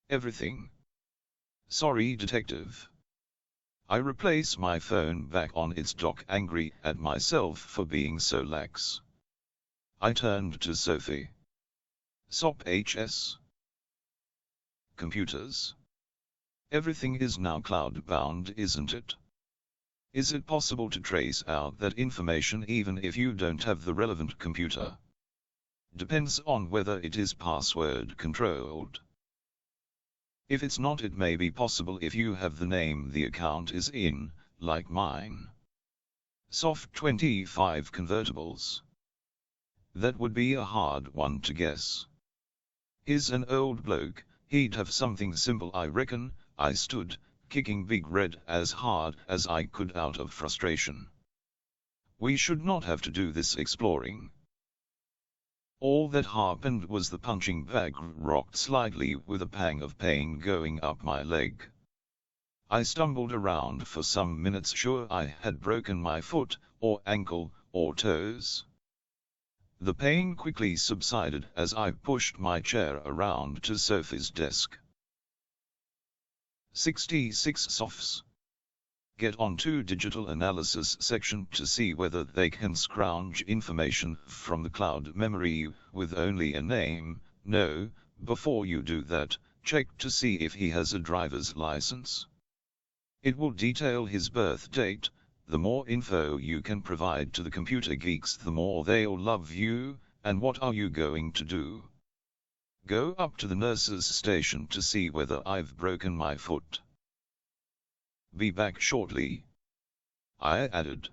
Everything? Sorry, detective. I replace my phone back on its dock, angry at myself for being so lax. I turned to Sophie. SOP HS. Computers. Everything is now cloud-bound, isn't it? Is it possible to trace out that information even if you don't have the relevant computer? Depends on whether it is password controlled. If it's not, it may be possible if you have the name the account is in, like mine. Soft 25 convertibles. That would be a hard one to guess. He's an old bloke, he'd have something simple, I reckon. I stood, kicking Big Red as hard as I could out of frustration. We should not have to do this exploring. All that happened was the punching bag rocked slightly with a pang of pain going up my leg. I stumbled around for some minutes, sure I had broken my foot, or ankle, or toes. The pain quickly subsided as I pushed my chair around to Sophie's desk. 66 softs. Get onto digital analysis section to see whether they can scrounge information from the cloud memory with only a name. No, before you do that, check to see if he has a driver's license. It will detail his birth date. The more info you can provide to the computer geeks, the more they'll love you. And what are you going to do? Go up to the nurse's station to see whether I've broken my foot. Be back shortly, I added.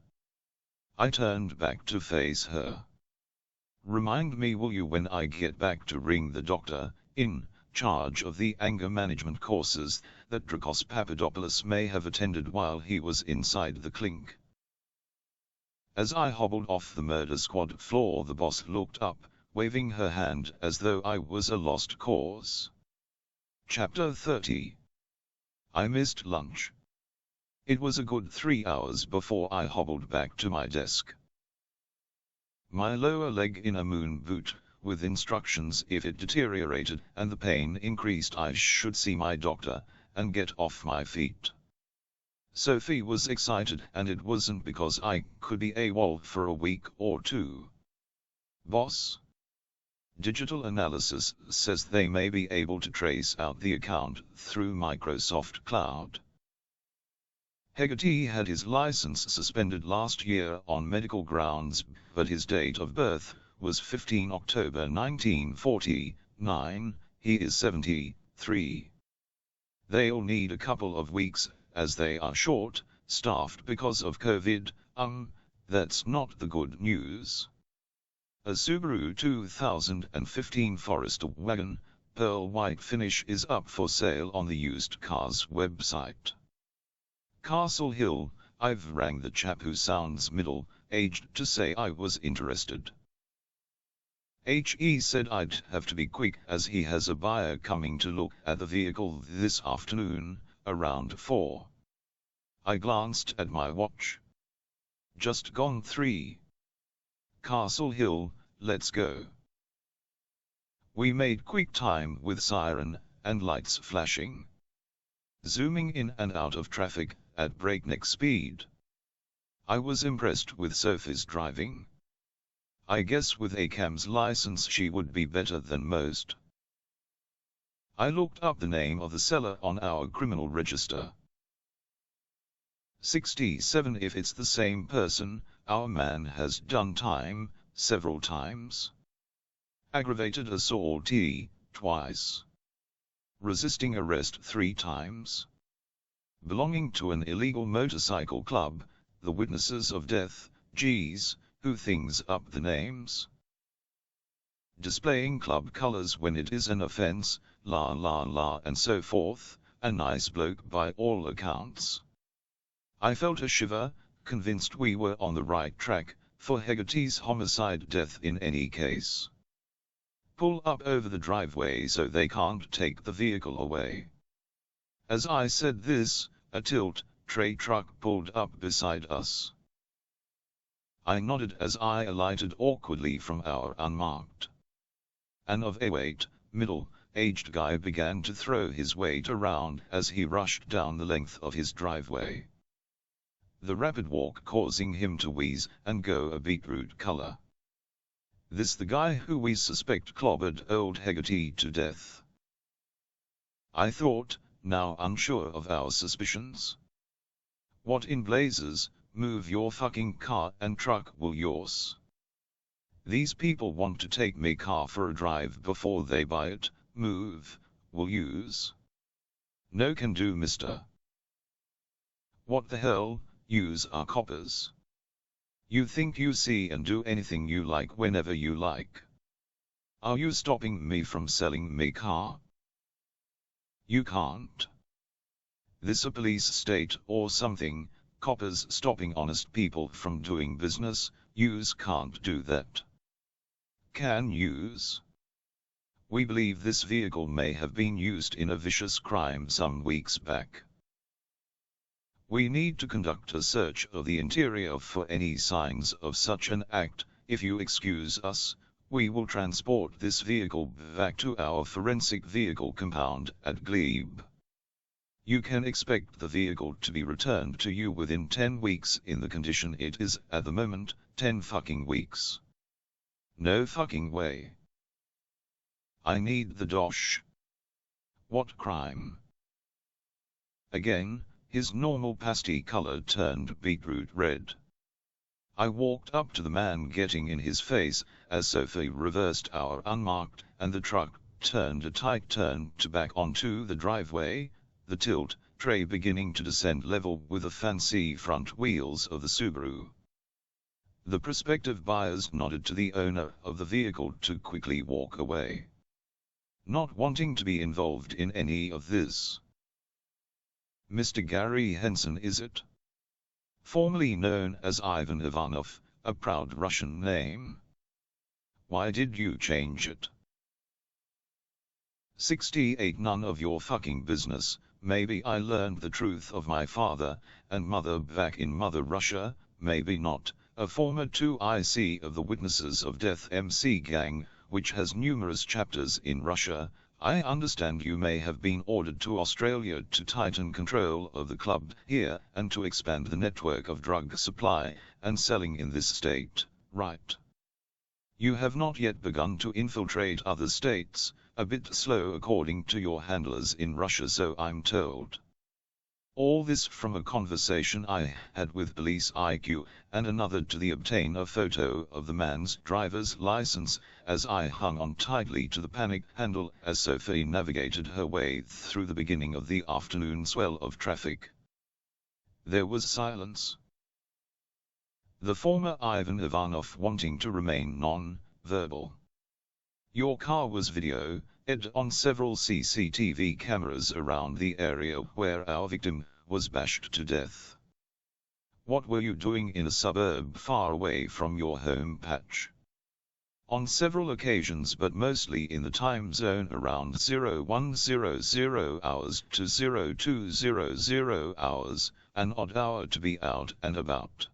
I turned back to face her. Remind me, will you, when I get back, to ring the doctor in charge of the anger management courses that Dracos Papadopoulos may have attended while he was inside the clink. As I hobbled off the murder squad floor, the boss looked up, waving her hand as though I was a lost cause. Chapter 30. I missed lunch. It was a good 3 hours before I hobbled back to my desk. My lower leg in a moon boot, with instructions if it deteriorated and the pain increased I should see my doctor, and get off my feet. Sophie was excited, and it wasn't because I could be AWOL for a week or two. Boss? Digital analysis says they may be able to trace out the account through Microsoft Cloud. Hegarty had his license suspended last year on medical grounds, but his date of birth was 15 October 1949, he is 73. They'll need a couple of weeks, as they are short-staffed because of COVID. That's not the good news. A Subaru 2015 Forester wagon, pearl white finish, is up for sale on the used cars website. Castle Hill. I've rang the chap who sounds middle-aged to say I was interested. He said I'd have to be quick as he has a buyer coming to look at the vehicle this afternoon, around 4. I glanced at my watch. Just gone 3. Castle Hill, let's go. We made quick time with siren and lights flashing. Zooming in and out of traffic at breakneck speed. I was impressed with Sophie's driving. I guess with a cam's license she would be better than most. I looked up the name of the seller on our criminal register. 67. If it's the same person, our man has done time several times. Aggravated assault twice. Resisting arrest 3 times. Belonging to an illegal motorcycle club, the Witnesses of Death, geez, who things up the names? Displaying club colors when it is an offense, la la la and so forth, a nice bloke by all accounts. I felt a shiver, convinced we were on the right track for Hegarty's homicide death in any case. Pull up over the driveway so they can't take the vehicle away. As I said this, a tilt tray truck pulled up beside us. I nodded as I alighted awkwardly from our unmarked. An overweight, middle-aged guy began to throw his weight around as he rushed down the length of his driveway. The rapid walk causing him to wheeze and go a beetroot color. This the guy who we suspect clobbered old Hegarty to death. I thought, now unsure of our suspicions. What in blazes, move your fucking car and truck will yours. These people want to take me car for a drive before they buy it, move, will use. No can do mister. What the hell, yous are coppers. You think you see and do anything you like whenever you like. Are you stopping me from selling me car? You can't. This a police state or something, coppers stopping honest people from doing business, yous can't do that. Can yous? We believe this vehicle may have been used in a vicious crime some weeks back. We need to conduct a search of the interior for any signs of such an act. If you excuse us, we will transport this vehicle back to our forensic vehicle compound at Glebe. You can expect the vehicle to be returned to you within 10 weeks in the condition it is at the moment, 10 fucking weeks. No fucking way. I need the dosh. What crime? Again, his normal pasty color turned beetroot red. I walked up to the man getting in his face, as Sophie reversed our unmarked, and the truck turned a tight turn to back onto the driveway, the tilt tray beginning to descend level with the fancy front wheels of the Subaru. The prospective buyers nodded to the owner of the vehicle to quickly walk away. Not wanting to be involved in any of this. Mr. Gary Henson, is it? Formerly known as Ivan Ivanov, a proud Russian name. Why did you change it? 68. None of your fucking business. Maybe I learned the truth of my father and mother back in Mother Russia, maybe not. A former 2IC of the Witnesses of Death MC gang, which has numerous chapters in Russia. I understand you may have been ordered to Australia to tighten control of the club here and to expand the network of drug supply and selling in this state, right? You have not yet begun to infiltrate other states, a bit slow according to your handlers in Russia, so I'm told. All this from a conversation I had with Police IQ, and another to obtain a photo of the man's driver's license, as I hung on tightly to the panic handle as Sophie navigated her way through the beginning of the afternoon swell of traffic. There was silence. The former Ivan Ivanov wanting to remain non-verbal. Your car was videoed on several CCTV cameras around the area where our victim was bashed to death. What were you doing in a suburb far away from your home patch? On several occasions, but mostly in the time zone around 0100 hours to 0200 hours, an odd hour to be out and about.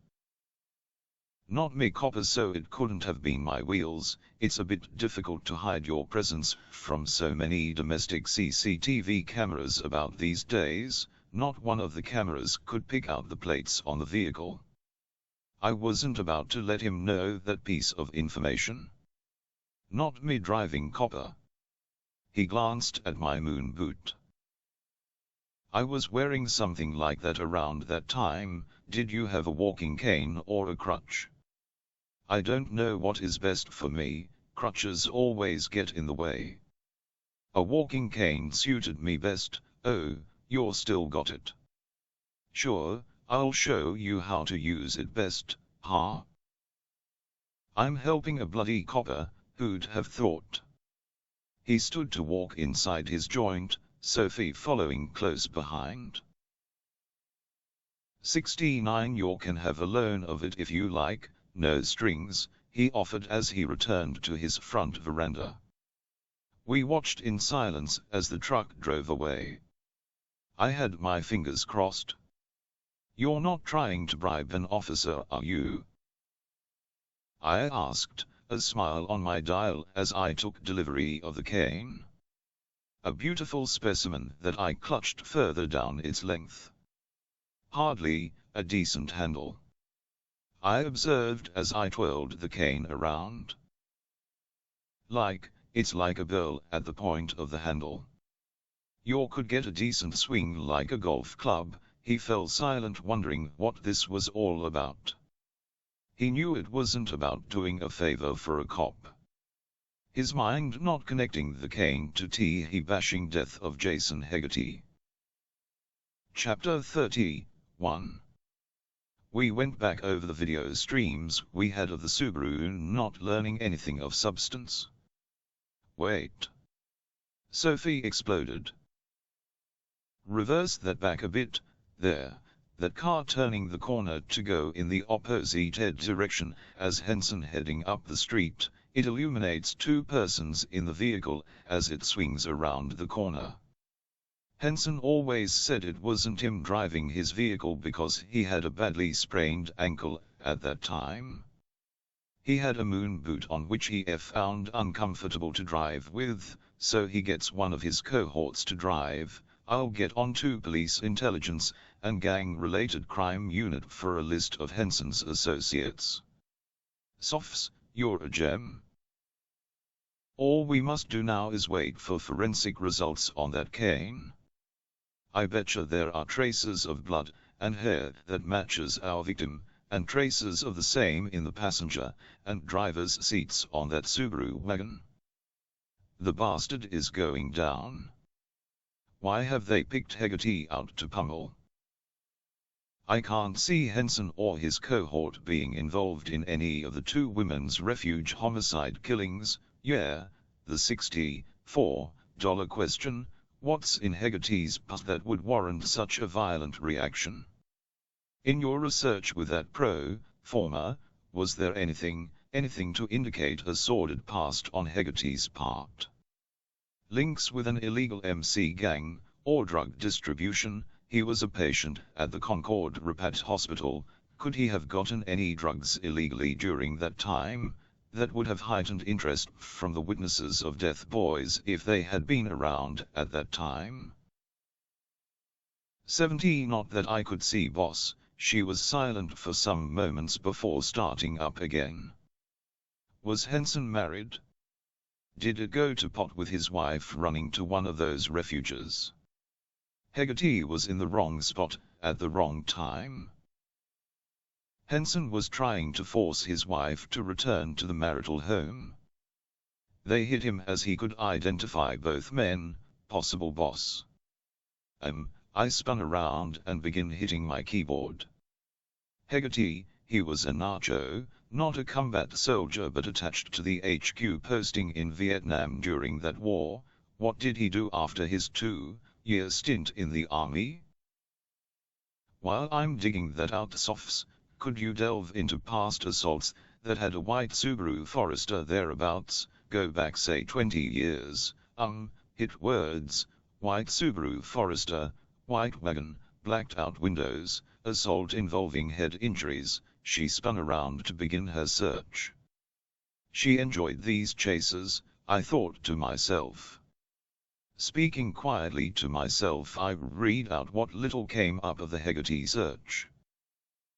Not me copper, so it couldn't have been my wheels. It's a bit difficult to hide your presence from so many domestic CCTV cameras about these days. Not one of the cameras could pick out the plates on the vehicle. I wasn't about to let him know that piece of information. Not me driving, copper. He glanced at my moon boot. I was wearing something like that around that time. Did you have a walking cane or a crutch? I don't know what is best for me, crutches always get in the way. A walking cane suited me best. Oh, you're still got it. Sure, I'll show you how to use it best, huh? I'm helping a bloody copper, who'd have thought? He stood to walk inside his joint, Sophie following close behind. 69 You can have a loan of it if you like, no strings, he offered as he returned to his front veranda. We watched in silence as the truck drove away. I had my fingers crossed. You're not trying to bribe an officer, are you? I asked, a smile on my dial as I took delivery of the cane. A beautiful specimen that I clutched further down its length. Hardly a decent handle, I observed as I twirled the cane around. It's like a bell at the point of the handle. You could get a decent swing like a golf club. He fell silent, wondering what this was all about. He knew it wasn't about doing a favor for a cop. His mind not connecting the cane to the bashing death of Jason Hegarty. Chapter 31. We went back over the video streams we had of the Subaru, not learning anything of substance. Wait. Sophie exploded. Reverse that back a bit, there. That car turning the corner to go in the opposite direction as Henson heading up the street. It illuminates two persons in the vehicle as it swings around the corner. Henson always said it wasn't him driving his vehicle because he had a badly sprained ankle at that time. He had a moon boot on which he found uncomfortable to drive with, so he gets one of his cohorts to drive. I'll get onto police intelligence and gang-related crime unit for a list of Henson's associates. Sophs, you're a gem. All we must do now is wait for forensic results on that cane. I betcha there are traces of blood and hair that matches our victim, and traces of the same in the passenger and driver's seats on that Subaru wagon. The bastard is going down. Why have they picked Hegarty out to pummel? I can't see Henson or his cohort being involved in any of the two women's refuge homicide killings. Yeah, the $64 question. What's in Hegarty's past that would warrant such a violent reaction? In your research with that former, was there anything to indicate a sordid past on Hegarty's part? Links with an illegal MC gang, or drug distribution? He was a patient at the Concord Rapat Hospital. Could he have gotten any drugs illegally during that time? That would have heightened interest from the witnesses of Death Boys if they had been around at that time. 70 Not that I could see, boss. She was silent for some moments before starting up again. Was Henson married? Did it go to pot with his wife running to one of those refuges? Hegarty was in the wrong spot, at the wrong time. Henson was trying to force his wife to return to the marital home. They hit him as he could identify both men, possible boss. I spun around and began hitting my keyboard. Hegarty, he was a nacho, not a combat soldier but attached to the HQ posting in Vietnam during that war. What did he do after his 2-year stint in the army? While I'm digging that out, Softs, could you delve into past assaults that had a white Subaru Forester thereabouts, go back say 20 years, hit words, white Subaru Forester, white wagon, blacked out windows, assault involving head injuries, she spun around to begin her search. She enjoyed these chases, I thought to myself. Speaking quietly to myself, I read out what little came up of the Hegarty search.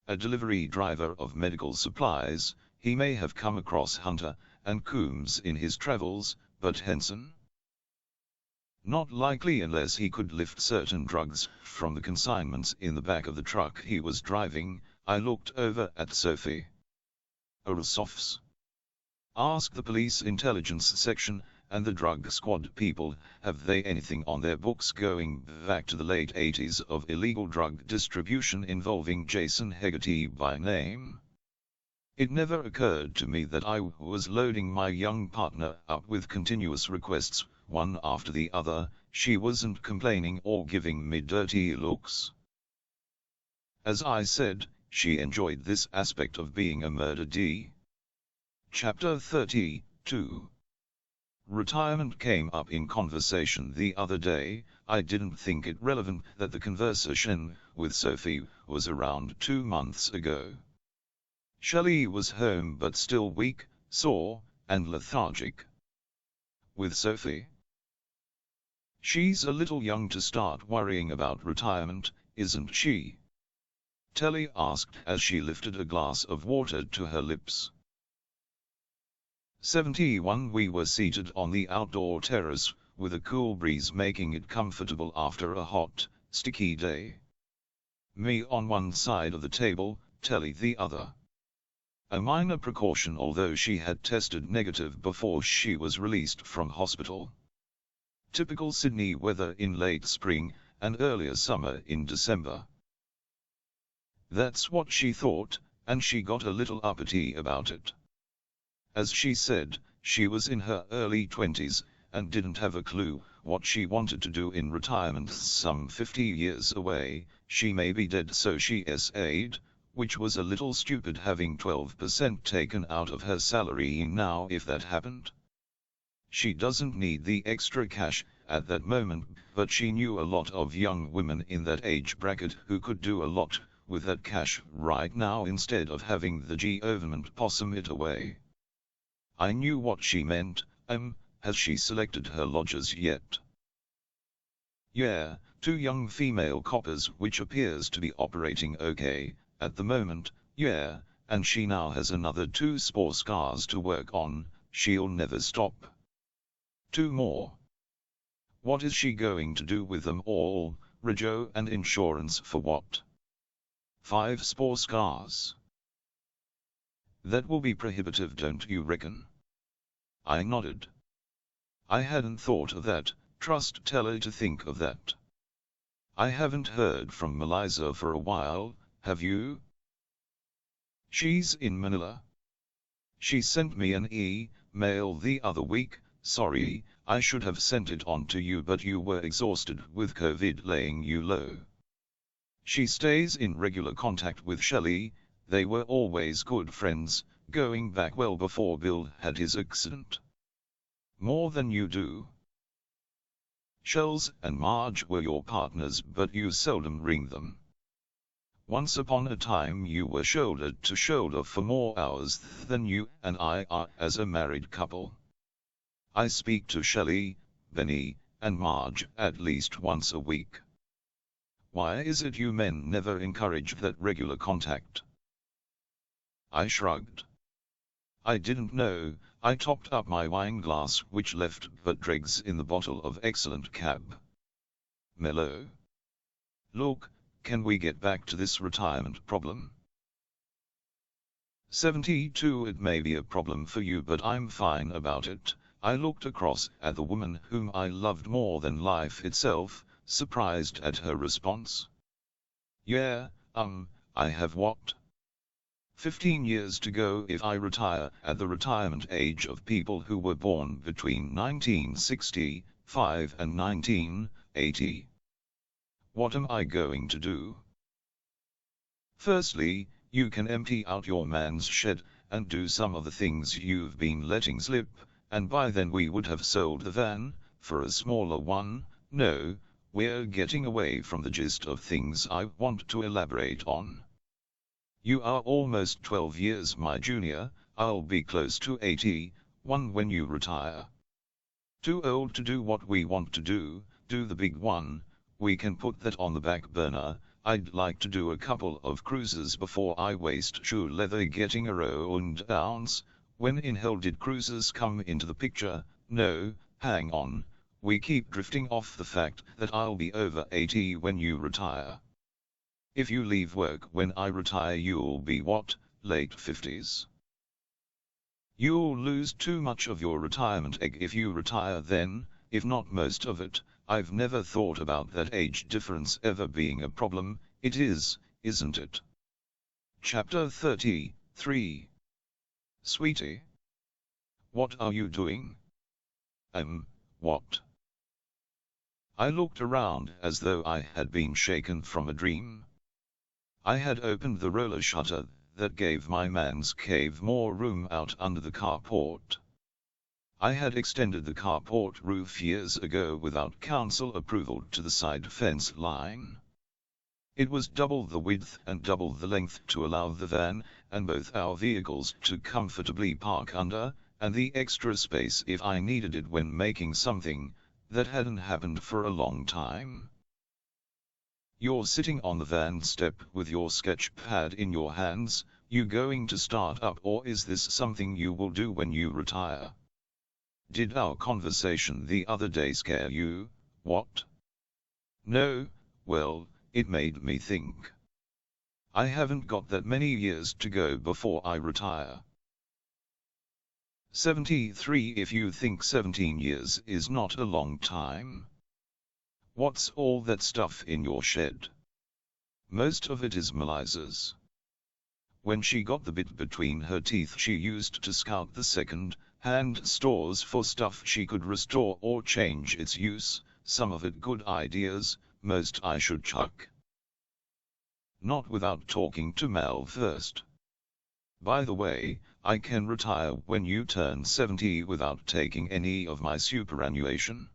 A delivery driver of medical supplies, he may have come across Hunter and Coombs in his travels, but Henson? Not likely unless he could lift certain drugs from the consignments in the back of the truck he was driving. I looked over at Sophie. Softs. Ask the police intelligence section and the drug squad people, have they anything on their books going back to the late 80s of illegal drug distribution involving Jason Hegarty by name? It never occurred to me that I was loading my young partner up with continuous requests, one after the other. She wasn't complaining or giving me dirty looks. As I said, she enjoyed this aspect of being a murder D. Chapter 32. Retirement came up in conversation the other day. I didn't think it relevant that the conversation with Sophie was around 2 months ago. Shelley was home but still weak, sore, and lethargic. With Sophie? She's a little young to start worrying about retirement, isn't she? Telly asked as she lifted a glass of water to her lips. 71. We were seated on the outdoor terrace, with a cool breeze making it comfortable after a hot, sticky day. Me on one side of the table, Telly the other. A minor precaution, although she had tested negative before she was released from hospital. Typical Sydney weather in late spring and earlier summer in December. That's what she thought, and she got a little uppity about it. As she said, she was in her early 20s, and didn't have a clue what she wanted to do in retirement. Some 50 years away, she may be dead, so she essayed, which was a little stupid having 12% taken out of her salary now if that happened. She doesn't need the extra cash at that moment, but she knew a lot of young women in that age bracket who could do a lot with that cash right now instead of having the government possum it away. I knew what she meant. Has she selected her lodgers yet? Yeah, 2 young female coppers, which appears to be operating okay at the moment. Yeah, and she now has another 2 sports cars to work on. She'll never stop. 2 more. What is she going to do with them all? Rego and insurance for what? 5 sports cars. That will be prohibitive, don't you reckon? I nodded. I hadn't thought of that. Trust Teller to think of that. I haven't heard from Melissa for a while, have you? She's in Manila. She sent me an email the other week. Sorry, I should have sent it on to you, but you were exhausted with COVID laying you low. She stays in regular contact with Shelley. They were always good friends, going back well before Bill had his accident. More than you do. Shells and Marge were your partners, but you seldom ring them. Once upon a time you were shoulder to shoulder for more hours than you and I are as a married couple. I speak to Shelley, Benny, and Marge at least once a week. Why is it you men never encourage that regular contact? I shrugged. I didn't know. I topped up my wine glass, which left but dregs in the bottle of excellent cab. Mellow. Look, can we get back to this retirement problem? 72. It may be a problem for you, but I'm fine about it. I looked across at the woman whom I loved more than life itself, surprised at her response. Yeah, I have what? 15 years to go if I retire at the retirement age of people who were born between 1965 and 1980. What am I going to do? Firstly, you can empty out your man's shed and do some of the things you've been letting slip, and by then we would have sold the van for a smaller one. No, we're getting away from the gist of things I want to elaborate on. You are almost 12 years my junior, I'll be close to 81 when you retire. Too old to do what we want to do the big one, we can put that on the back burner. I'd like to do a couple of cruises before I waste shoe leather getting around downs. When in hell did cruises come into the picture? No, hang on, we keep drifting off the fact that I'll be over 80 when you retire. If you leave work when I retire you'll be what, late 50s? You'll lose too much of your retirement egg if you retire then, if not most of it. I've never thought about that age difference ever being a problem. It is, isn't it? Chapter 33. Sweetie. What are you doing? What? I looked around as though I had been shaken from a dream. I had opened the roller shutter that gave my man's cave more room out under the carport. I had extended the carport roof years ago without council approval to the side fence line. It was double the width and double the length to allow the van and both our vehicles to comfortably park under, and the extra space if I needed it when making something that hadn't happened for a long time. You're sitting on the van step with your sketch pad in your hands. You going to start up, or is this something you will do when you retire? Did our conversation the other day scare you? What? No, well, it made me think. I haven't got that many years to go before I retire. 73 if you think 17 years is not a long time. What's all that stuff in your shed? Most of it is Melissa's. When she got the bit between her teeth she used to scout the second-hand stores for stuff she could restore or change its use, some of it good ideas, most I should chuck. Not without talking to Mel first. By the way, I can retire when you turn 70 without taking any of my superannuation.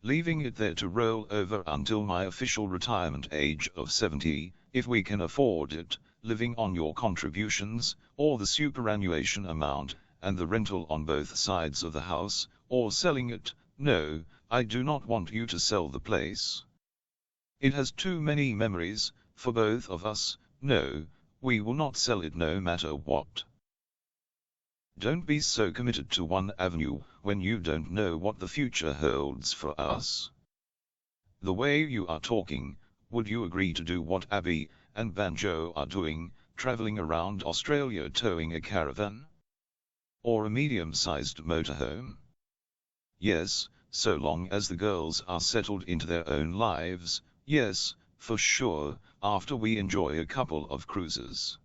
Leaving it there to roll over until my official retirement age of 70, if we can afford it, living on your contributions, or the superannuation amount, and the rental on both sides of the house, or selling it. No, I do not want you to sell the place. It has too many memories, for both of us. No, we will not sell it no matter what. Don't be so committed to one avenue when you don't know what the future holds for us. The way you are talking, would you agree to do what Abby and Banjo are doing, traveling around Australia towing a caravan? Or a medium-sized motorhome? Yes, so long as the girls are settled into their own lives, yes, for sure, after we enjoy a couple of cruises.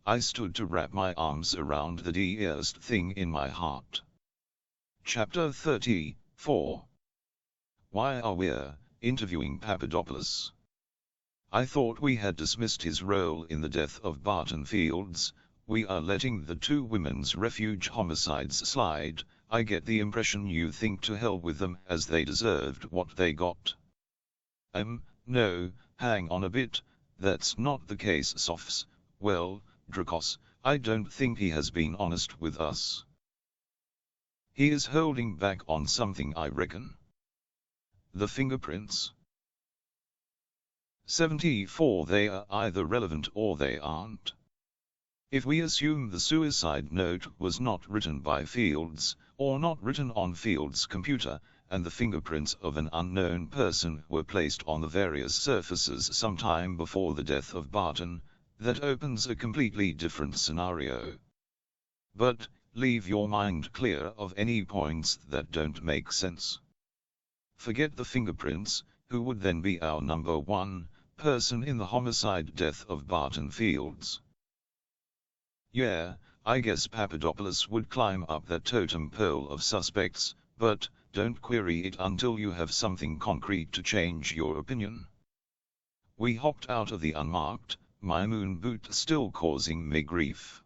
I stood to wrap my arms around the dearest thing in my heart. Chapter 34. Why are we interviewing Papadopoulos? I thought we had dismissed his role in the death of Barton Fields. We are letting the 2 women's refuge homicides slide. I get the impression you think to hell with them, as they deserved what they got. No, hang on a bit, that's not the case, Sofs. Well, Dracos, I don't think he has been honest with us. He is holding back on something, I reckon. The fingerprints? 74 They are either relevant or they aren't. If we assume the suicide note was not written by Fields, or not written on Fields' computer, and the fingerprints of an unknown person were placed on the various surfaces sometime before the death of Barton, that opens a completely different scenario. But, leave your mind clear of any points that don't make sense. Forget the fingerprints. Who would then be our number 1 person in the homicide death of Barton Fields? Yeah, I guess Papadopoulos would climb up that totem pole of suspects, but don't query it until you have something concrete to change your opinion. We hopped out of the unmarked, my moon boot still causing me grief.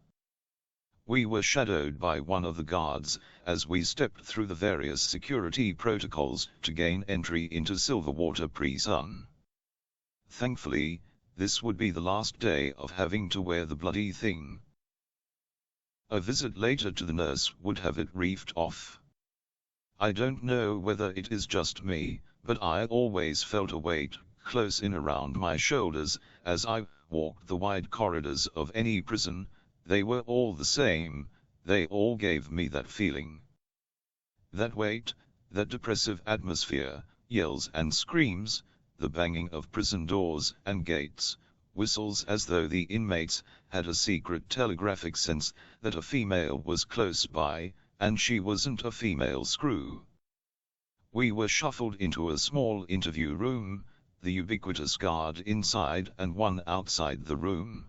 We were shadowed by one of the guards as we stepped through the various security protocols to gain entry into Silverwater pre-sun. Thankfully, this would be the last day of having to wear the bloody thing. A visit later to the nurse would have it reefed off. I don't know whether it is just me, but I always felt a weight close in around my shoulders as I walked the wide corridors of any prison. They were all the same, they all gave me that feeling. That weight, that depressive atmosphere, yells and screams, the banging of prison doors and gates, whistles as though the inmates had a secret telegraphic sense that a female was close by, and she wasn't a female screw. We were shuffled into a small interview room, the ubiquitous guard inside and one outside the room.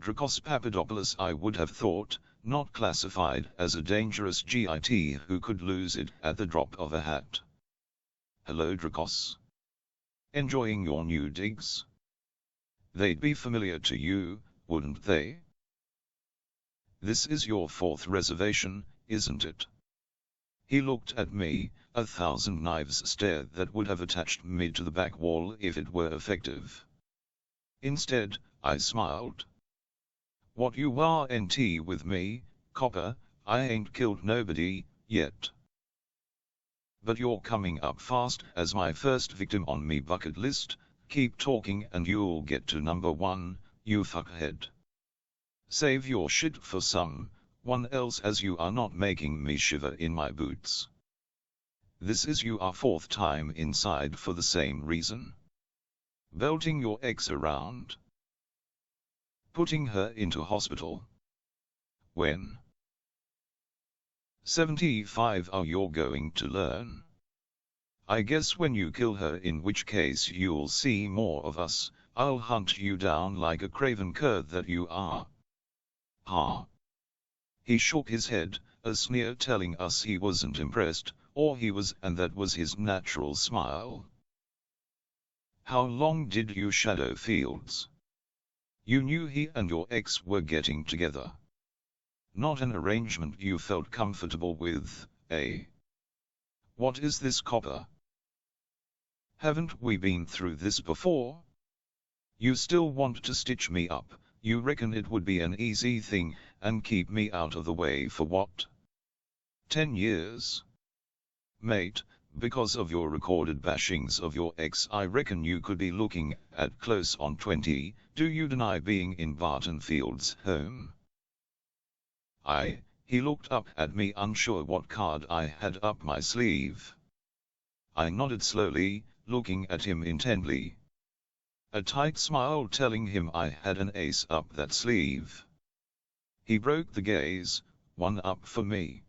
Dracos Papadopoulos, I would have thought, not classified as a dangerous GIT who could lose it at the drop of a hat. Hello Dracos. Enjoying your new digs? They'd be familiar to you, wouldn't they? This is your fourth reservation, isn't it? He looked at me, a thousand knives stare that would have attached me to the back wall if it were effective. Instead, I smiled. What you warn't with me, copper, I ain't killed nobody, yet. But you're coming up fast as my first victim on me bucket list. Keep talking and you'll get to number 1, you fuckhead. Save your shit for someone else as you are not making me shiver in my boots. This is your fourth time inside for the same reason. Belting your ex around. Putting her into hospital. When? 75 are you going to learn? I guess when you kill her, in which case you'll see more of us. I'll hunt you down like a craven cur that you are. Ha. He shook his head, a sneer telling us he wasn't impressed, or he was, and that was his natural smile. How long did you shadow Fields? You knew he and your ex were getting together. Not an arrangement you felt comfortable with, eh? What is this, copper? Haven't we been through this before? You still want to stitch me up? You reckon it would be an easy thing, and keep me out of the way for what? 10 years? Mate, because of your recorded bashings of your ex, I reckon you could be looking at close on 20. Do you deny being in Barton Fields' home? He looked up at me, unsure what card I had up my sleeve. I nodded slowly, looking at him intently. A tight smile telling him I had an ace up that sleeve. He broke the gaze, 1 up for me.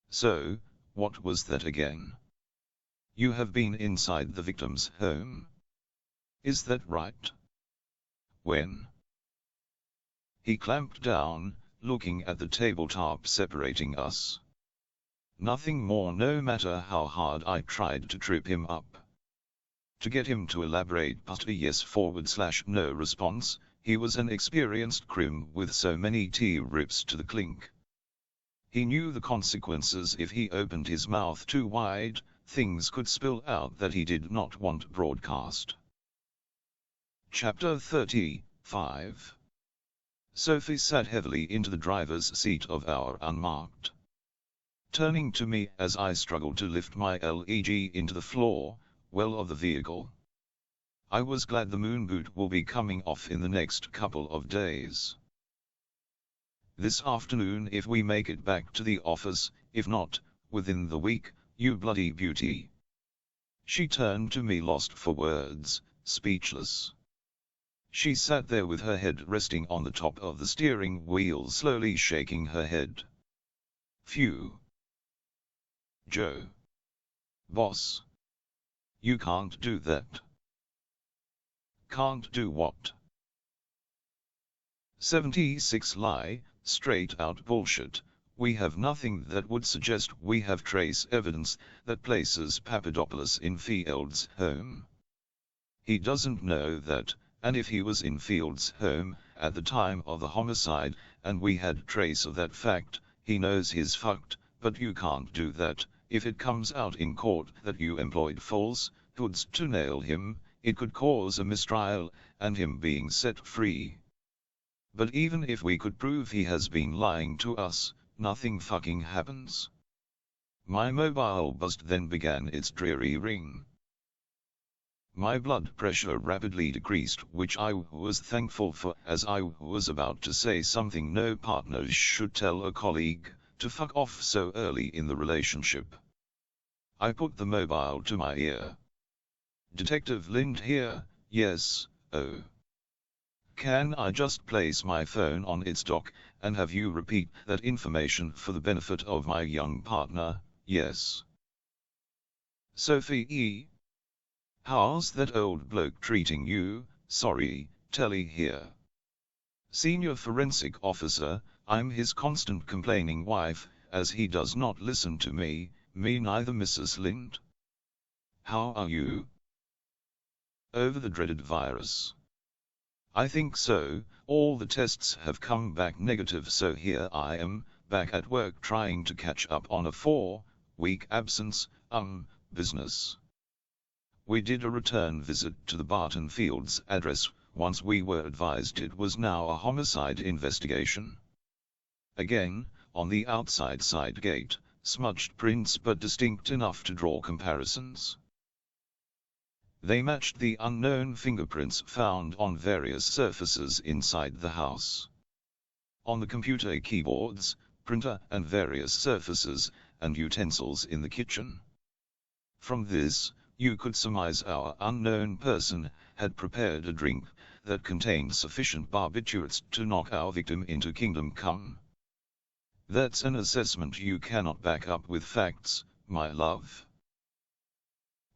So, what was that again? You have been inside the victim's home? Is that right? When? He clamped down, looking at the tabletop separating us. Nothing more, no matter how hard I tried to trip him up. To get him to elaborate past a yes / no response, he was an experienced crim with so many T-rips to the clink. He knew the consequences if he opened his mouth too wide, things could spill out that he did not want broadcast. Chapter 35. Sophie sat heavily into the driver's seat of our unmarked. Turning to me as I struggled to lift my leg into the floor well of the vehicle. I was glad the moon boot will be coming off in the next couple of days. This afternoon if we make it back to the office, if not, within the week, you bloody beauty. She turned to me lost for words, speechless. She sat there with her head resting on the top of the steering wheel, slowly shaking her head. Phew. Joe. Boss. You can't do that. Can't do what? 76 lie, straight out bullshit. We have nothing that would suggest we have trace evidence that places Papadopoulos in Fields' home. He doesn't know that, and if he was in Fields' home at the time of the homicide, and we had trace of that fact, he knows he's fucked, but you can't do that. If it comes out in court that you employed falsehoods to nail him, it could cause a mistrial, and him being set free. But even if we could prove he has been lying to us, nothing fucking happens. My mobile buzzed, then began its dreary ring. My blood pressure rapidly decreased, which I was thankful for, as I was about to say something no partner should tell a colleague, to fuck off so early in the relationship. I put the mobile to my ear. Detective Lind here, yes, oh. Can I just place my phone on its dock, and have you repeat that information for the benefit of my young partner, yes. Sophie E. How's that old bloke treating you? Sorry, Telly here. Senior Forensic Officer, I'm his constant complaining wife, as he does not listen to me neither Mrs. Lind. How are you? Over the dreaded virus. I think so, all the tests have come back negative, so here I am, back at work trying to catch up on a 4-week absence, business. We did a return visit to the Barton Fields address, once we were advised it was now a homicide investigation. Again, on the outside side gate, smudged prints but distinct enough to draw comparisons. They matched the unknown fingerprints found on various surfaces inside the house. On the computer keyboards, printer and various surfaces, and utensils in the kitchen. From this, you could surmise our unknown person had prepared a drink that contained sufficient barbiturates to knock our victim into kingdom come. That's an assessment you cannot back up with facts, my love.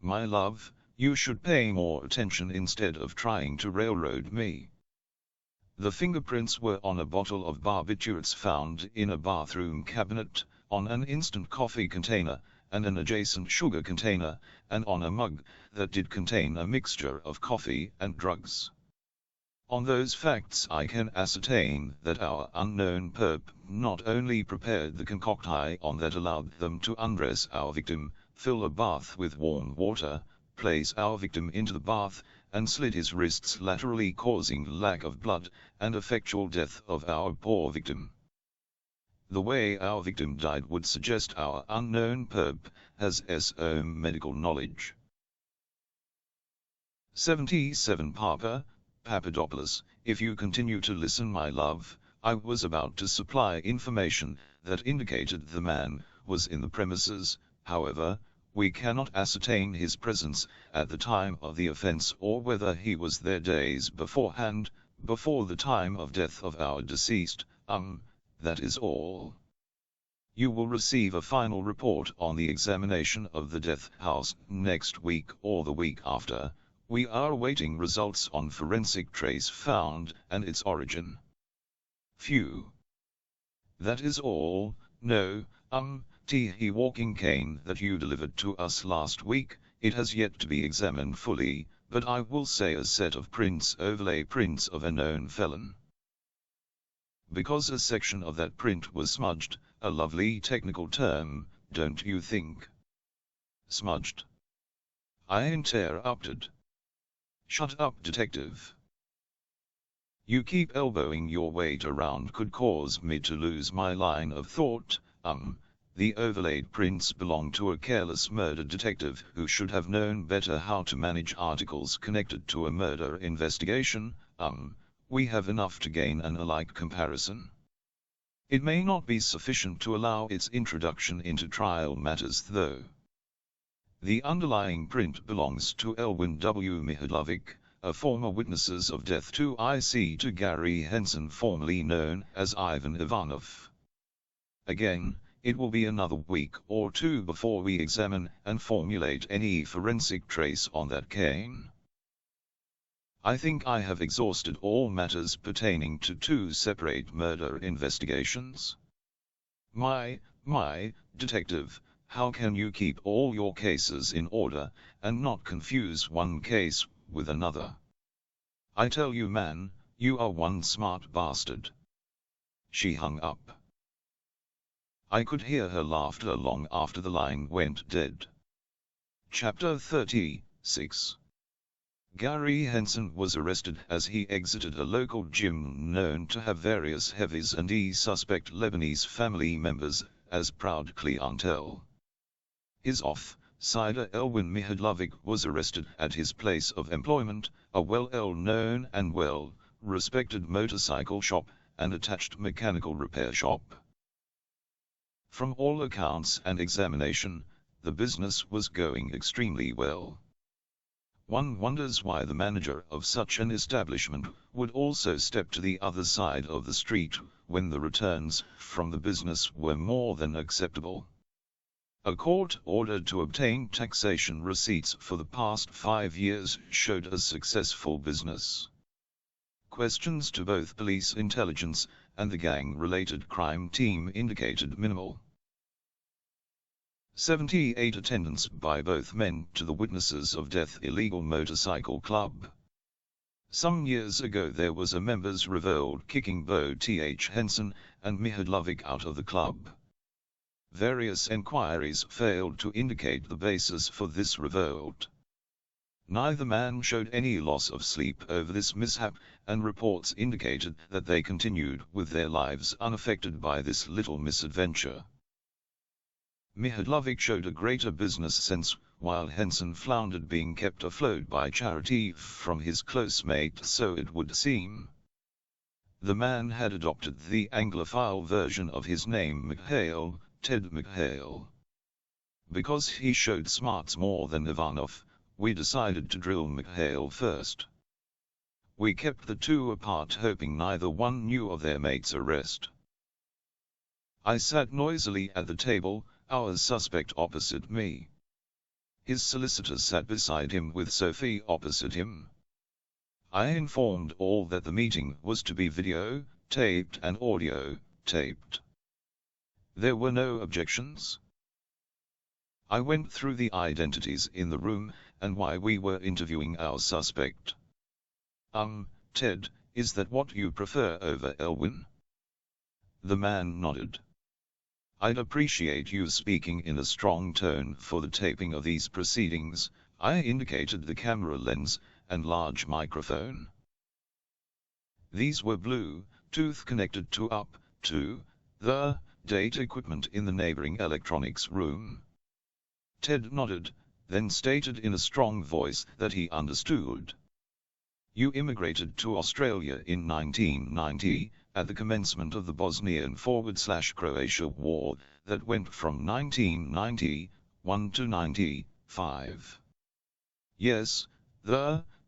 My love, you should pay more attention instead of trying to railroad me. The fingerprints were on a bottle of barbiturates found in a bathroom cabinet, on an instant coffee container, and an adjacent sugar container, and on a mug that did contain a mixture of coffee and drugs. On those facts I can ascertain that our unknown perp not only prepared the concoction that allowed them to undress our victim, fill a bath with warm water, place our victim into the bath, and slit his wrists laterally, causing lack of blood and effectual death of our poor victim. The way our victim died would suggest our unknown perp has some medical knowledge. 77 Papa, Papadopoulos, if you continue to listen, my love, I was about to supply information that indicated the man was in the premises. However, we cannot ascertain his presence at the time of the offense or whether he was there days beforehand, before the time of death of our deceased, that is all. You will receive a final report on the examination of the death house next week or the week after. We are awaiting results on forensic trace found and its origin. Phew. That is all. No, the walking cane that you delivered to us last week, it has yet to be examined fully, but I will say a set of prints, overlay prints of a known felon. Because a section of that print was smudged, a lovely technical term, don't you think? Smudged. I interrupted. Shut up, detective. You keep elbowing your weight around could cause me to lose my line of thought. The overlaid prints belong to a careless murder detective who should have known better how to manage articles connected to a murder investigation. We have enough to gain an alike comparison. It may not be sufficient to allow its introduction into trial matters, though. The underlying print belongs to Elwin W. Mihajlovic, a former witnesses of death to to Gary Henson, formerly known as Ivan Ivanov. Again, it will be another week or two before we examine and formulate any forensic trace on that cane. I think I have exhausted all matters pertaining to two separate murder investigations. My detective, how can you keep all your cases in order, and not confuse one case with another? I tell you, man, you are one smart bastard. She hung up. I could hear her laughter long after the line went dead. Chapter 36 Gary Henson was arrested as he exited a local gym known to have various heavies and suspect Lebanese family members as proud clientele. His off-sider Elwin Mihadlovic was arrested at his place of employment, a well-known and well-respected motorcycle shop and attached mechanical repair shop. From all accounts and examination, the business was going extremely well. One wonders why the manager of such an establishment would also step to the other side of the street when the returns from the business were more than acceptable. A court ordered to obtain taxation receipts for the past 5 years showed a successful business. Questions to both police intelligence and the gang-related crime team indicated minimal. 78 attendance by both men to the Witnesses of Death illegal motorcycle club. Some years ago there was a members' revolt kicking Bo Th Henson and Mihadlovic out of the club. Various enquiries failed to indicate the basis for this revolt. Neither man showed any loss of sleep over this mishap, and reports indicated that they continued with their lives unaffected by this little misadventure. Mihadlovic showed a greater business sense, while Henson floundered being kept afloat by charity from his close mate, so it would seem. The man had adopted the Anglophile version of his name McHale, Ted McHale. Because he showed smarts more than Ivanov, we decided to drill McHale first. We kept the two apart, hoping neither one knew of their mate's arrest. I sat noisily at the table, our suspect opposite me. His solicitor sat beside him with Sophie opposite him. I informed all that the meeting was to be video taped and audio taped. There were no objections. I went through the identities in the room and why we were interviewing our suspect. Ted, is that what you prefer over Elwin? The man nodded. I'd appreciate you speaking in a strong tone for the taping of these proceedings. I indicated the camera lens and large microphone. These were Bluetooth connected to the data equipment in the neighboring electronics room. Ted nodded, then stated in a strong voice that he understood. You immigrated to Australia in 1990, at the commencement of the Bosnian/Croatia War, that went from 1991 to 95. Yes,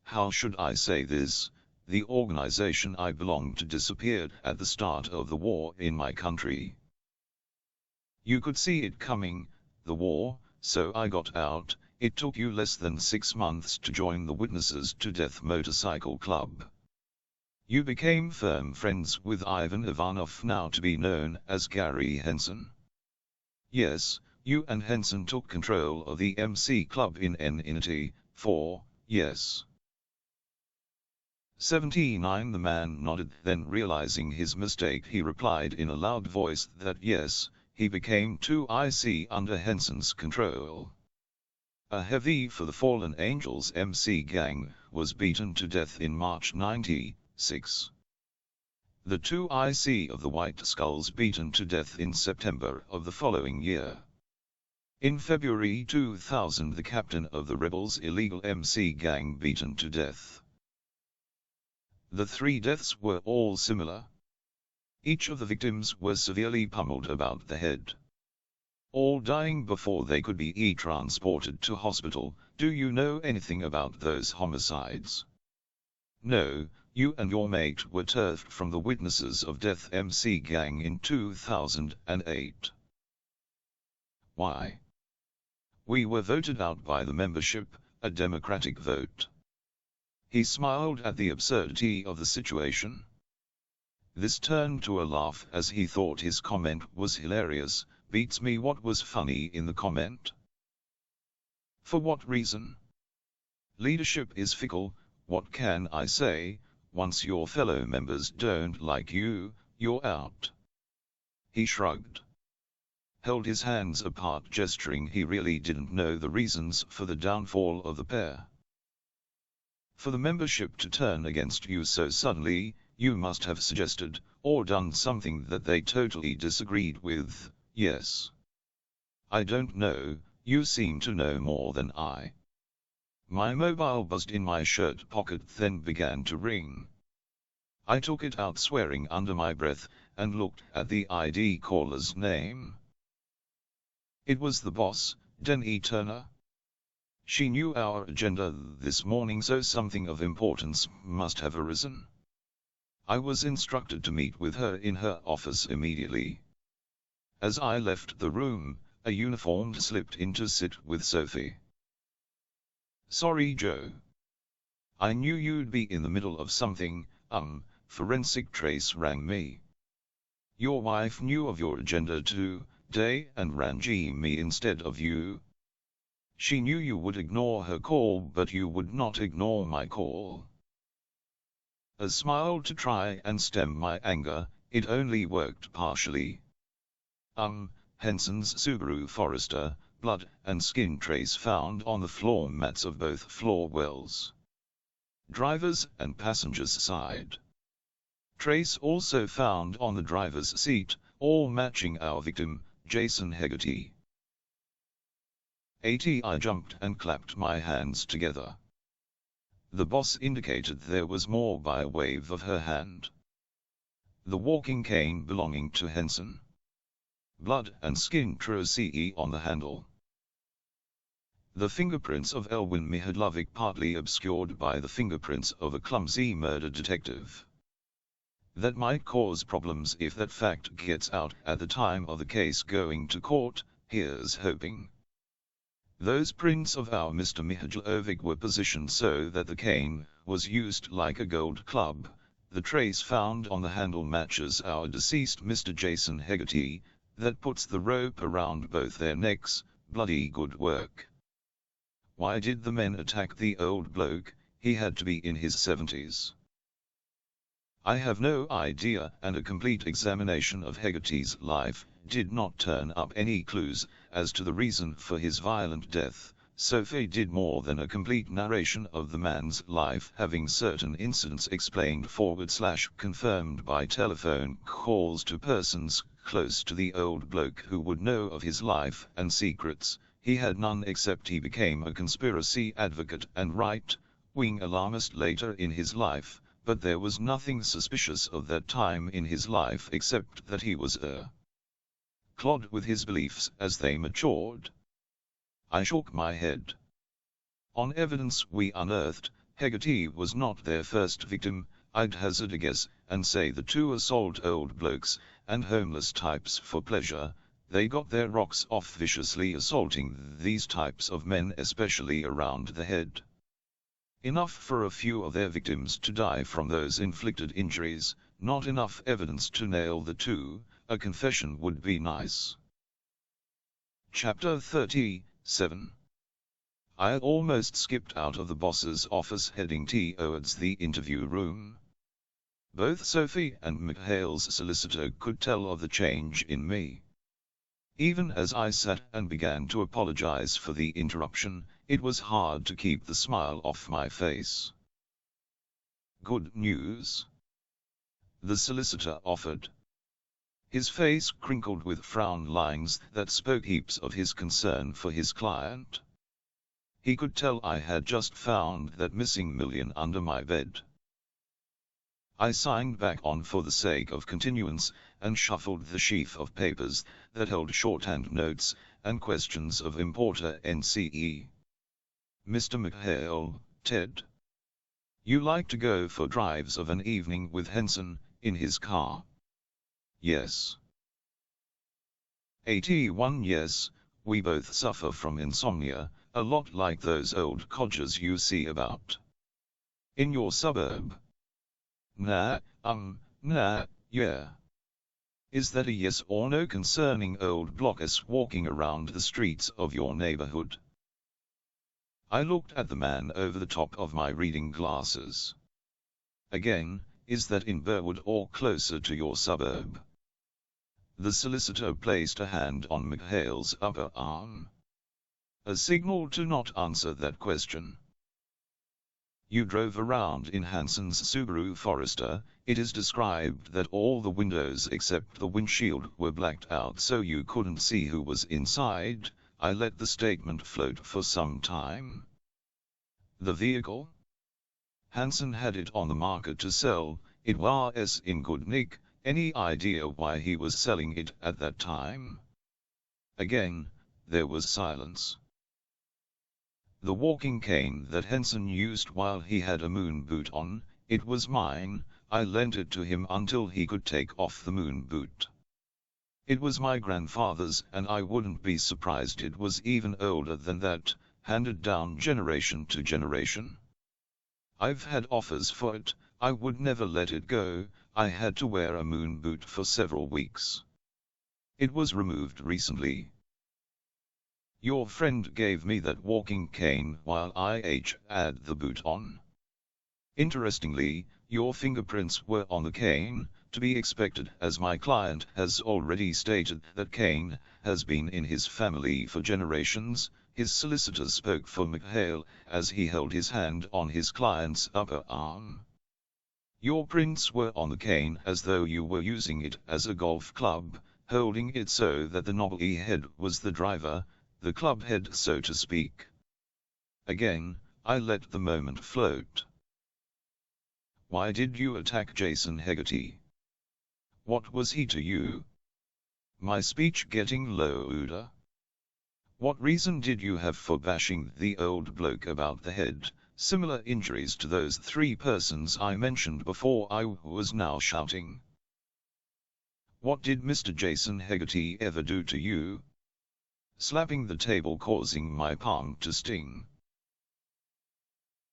how should I say this, the organization I belonged to disappeared at the start of the war in my country. You could see it coming, the war, so I got out. It took you less than 6 months to join the Witnesses to Death Motorcycle Club. You became firm friends with Ivan Ivanov, now to be known as Gary Henson. Yes, you and Henson took control of the MC Club in N-Inity, 4, yes. 79 The man nodded, then realizing his mistake he replied in a loud voice that yes, he became 2IC under Henson's control. A heavy for the Fallen Angels MC gang was beaten to death in March 96. The 2IC of the White Skulls beaten to death in September of the following year. In February 2000 the captain of the Rebels illegal MC gang beaten to death. The 3 deaths were all similar. Each of the victims were severely pummeled about the head. All dying before they could be transported to hospital. Do you know anything about those homicides? No, you and your mate were turfed from the Witnesses of Death MC gang in 2008. Why? We were voted out by the membership, a democratic vote. He smiled at the absurdity of the situation. This turned to a laugh as he thought his comment was hilarious. Beats me what was funny in the comment. For what reason? Leadership is fickle, what can I say? Once your fellow members don't like you, you're out. He shrugged. Held his hands apart, gesturing he really didn't know the reasons for the downfall of the pair. For the membership to turn against you so suddenly, you must have suggested, or done something that they totally disagreed with, yes. I don't know, you seem to know more than I. My mobile buzzed in my shirt pocket, then began to ring. I took it out swearing under my breath, and looked at the ID caller's name. It was the boss, Denny Turner. She knew our agenda this morning, so something of importance must have arisen. I was instructed to meet with her in her office immediately. As I left the room, a uniformed slipped in to sit with Sophie. Sorry, Joe. I knew you'd be in the middle of something. Forensic Trace rang me. Your wife knew of your agenda today and rang me instead of you. She knew you would ignore her call, but you would not ignore my call. A smile to try and stem my anger, it only worked partially. Henson's Subaru Forester, blood and skin trace found on the floor mats of both floor wells. Driver's and passenger's side. Trace also found on the driver's seat, all matching our victim, Jason Hegarty. I jumped and clapped my hands together. The boss indicated there was more by a wave of her hand. The walking cane belonging to Henson. Blood and skin trace on the handle. The fingerprints of Elwin Mihajlovic partly obscured by the fingerprints of a clumsy murder detective. That might cause problems if that fact gets out at the time of the case going to court, here's hoping. Those prints of our Mr. Mihajlovic were positioned so that the cane was used like a gold club. The trace found on the handle matches our deceased Mr. Jason Hegarty. That puts the rope around both their necks. Bloody good work. Why did the men attack the old bloke? He had to be in his 70s. I have no idea, and a complete examination of Hegarty's life did not turn up any clues as to the reason for his violent death. Sophie did more than a complete narration of the man's life, having certain incidents explained /confirmed by telephone calls to persons close to the old bloke who would know of his life and secrets. He had none, except he became a conspiracy advocate and right-wing alarmist later in his life, but there was nothing suspicious of that time in his life except that he was clod with his beliefs as they matured. I shook my head. On evidence we unearthed, Hegarty was not their first victim. I'd hazard a guess, and say the two assault old blokes and homeless types for pleasure. They got their rocks off viciously assaulting these types of men, especially around the head. Enough for a few of their victims to die from those inflicted injuries, not enough evidence to nail the two. A confession would be nice. Chapter 37. I almost skipped out of the boss's office heading towards the interview room. Both Sophie and McHale's solicitor could tell of the change in me. Even as I sat and began to apologize for the interruption, it was hard to keep the smile off my face. Good news? The solicitor offered. His face crinkled with frown lines that spoke heaps of his concern for his client. He could tell I had just found that missing million under my bed. I signed back on for the sake of continuance, and shuffled the sheaf of papers that held shorthand notes and questions of importer NCE. Mr. McHale, Ted. You like to go for drives of an evening with Henson, in his car? Yes. 81 Yes, we both suffer from insomnia, a lot like those old codgers you see about in your suburb. Nah, yeah. Is that a yes or no concerning old blockers walking around the streets of your neighborhood? I looked at the man over the top of my reading glasses. Again, is that in Burwood or closer to your suburb? The solicitor placed a hand on McHale's upper arm. A signal to not answer that question. You drove around in Hansen's Subaru Forester. It is described that all the windows except the windshield were blacked out so you couldn't see who was inside. I let the statement float for some time. The vehicle? Hansen had it on the market to sell. It was in good nick. Any idea why he was selling it at that time? Again, there was silence. The walking cane that Hansen used while he had a moon boot on, it was mine. I lent it to him until he could take off the moon boot. It was my grandfather's and I wouldn't be surprised it was even older than that, handed down generation to generation. I've had offers for it. I would never let it go. I had to wear a moon boot for several weeks. It was removed recently. Your friend gave me that walking cane while I had the boot on. Interestingly, your fingerprints were on the cane, to be expected as my client has already stated that cane has been in his family for generations. His solicitor spoke for McHale as he held his hand on his client's upper arm. Your prints were on the cane as though you were using it as a golf club, holding it so that the knobbly head was the driver, the club head so to speak. Again, I let the moment float. Why did you attack Jason Hegarty? What was he to you? My speech getting louder? What reason did you have for bashing the old bloke about the head? Similar injuries to those 3 persons I mentioned before. I was now shouting. What did Mr. Jason Hegarty ever do to you? Slapping the table causing my palm to sting.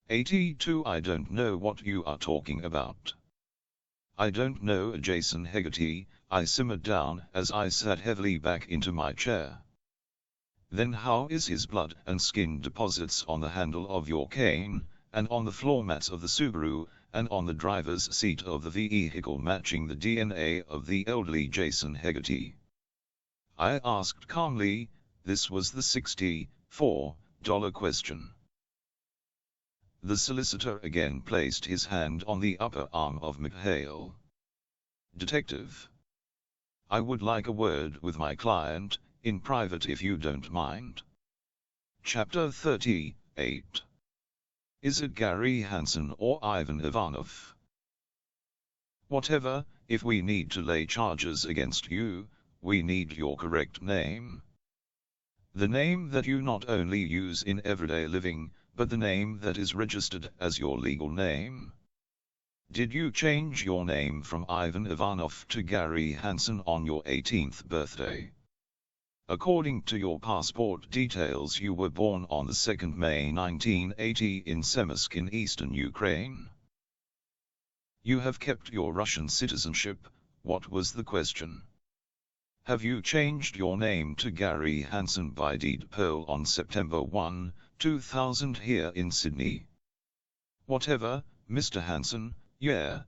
82 I don't know what you are talking about. I don't know a Jason Hegarty. I simmered down as I sat heavily back into my chair. Then how is his blood and skin deposits on the handle of your cane, and on the floor mats of the Subaru, and on the driver's seat of the vehicle matching the DNA of the elderly Jason Hegarty? I asked calmly. This was the $64 question. The solicitor again placed his hand on the upper arm of McHale. Detective, I would like a word with my client, in private if you don't mind. Chapter 38. Is it Gary Hansen or Ivan Ivanov? Whatever, if we need to lay charges against you, we need your correct name. The name that you not only use in everyday living, but the name that is registered as your legal name. Did you change your name from Ivan Ivanov to Gary Hansen on your 18th birthday? According to your passport details, you were born on the 2nd May 1980 in Semersk in eastern Ukraine. You have kept your Russian citizenship. What was the question? Have you changed your name to Gary Hansen by deed poll on September 1, 2000 here in Sydney? Whatever, Mr. Hansen, yeah.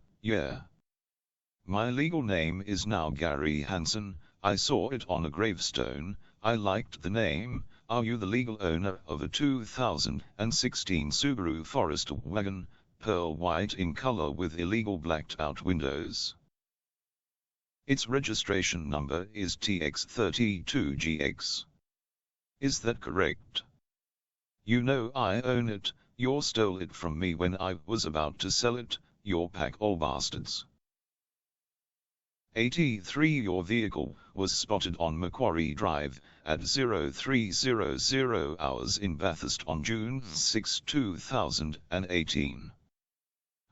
My legal name is now Gary Hansen. I saw it on a gravestone. I liked the name. Are you the legal owner of a 2016 Subaru Forester wagon, pearl white in color with illegal blacked out windows? Its registration number is TX32GX. Is that correct? You know I own it. You stole it from me when I was about to sell it, you pack old bastards. 83 Your vehicle was spotted on Macquarie Drive at 0300 hours in Bathurst on June 6, 2018.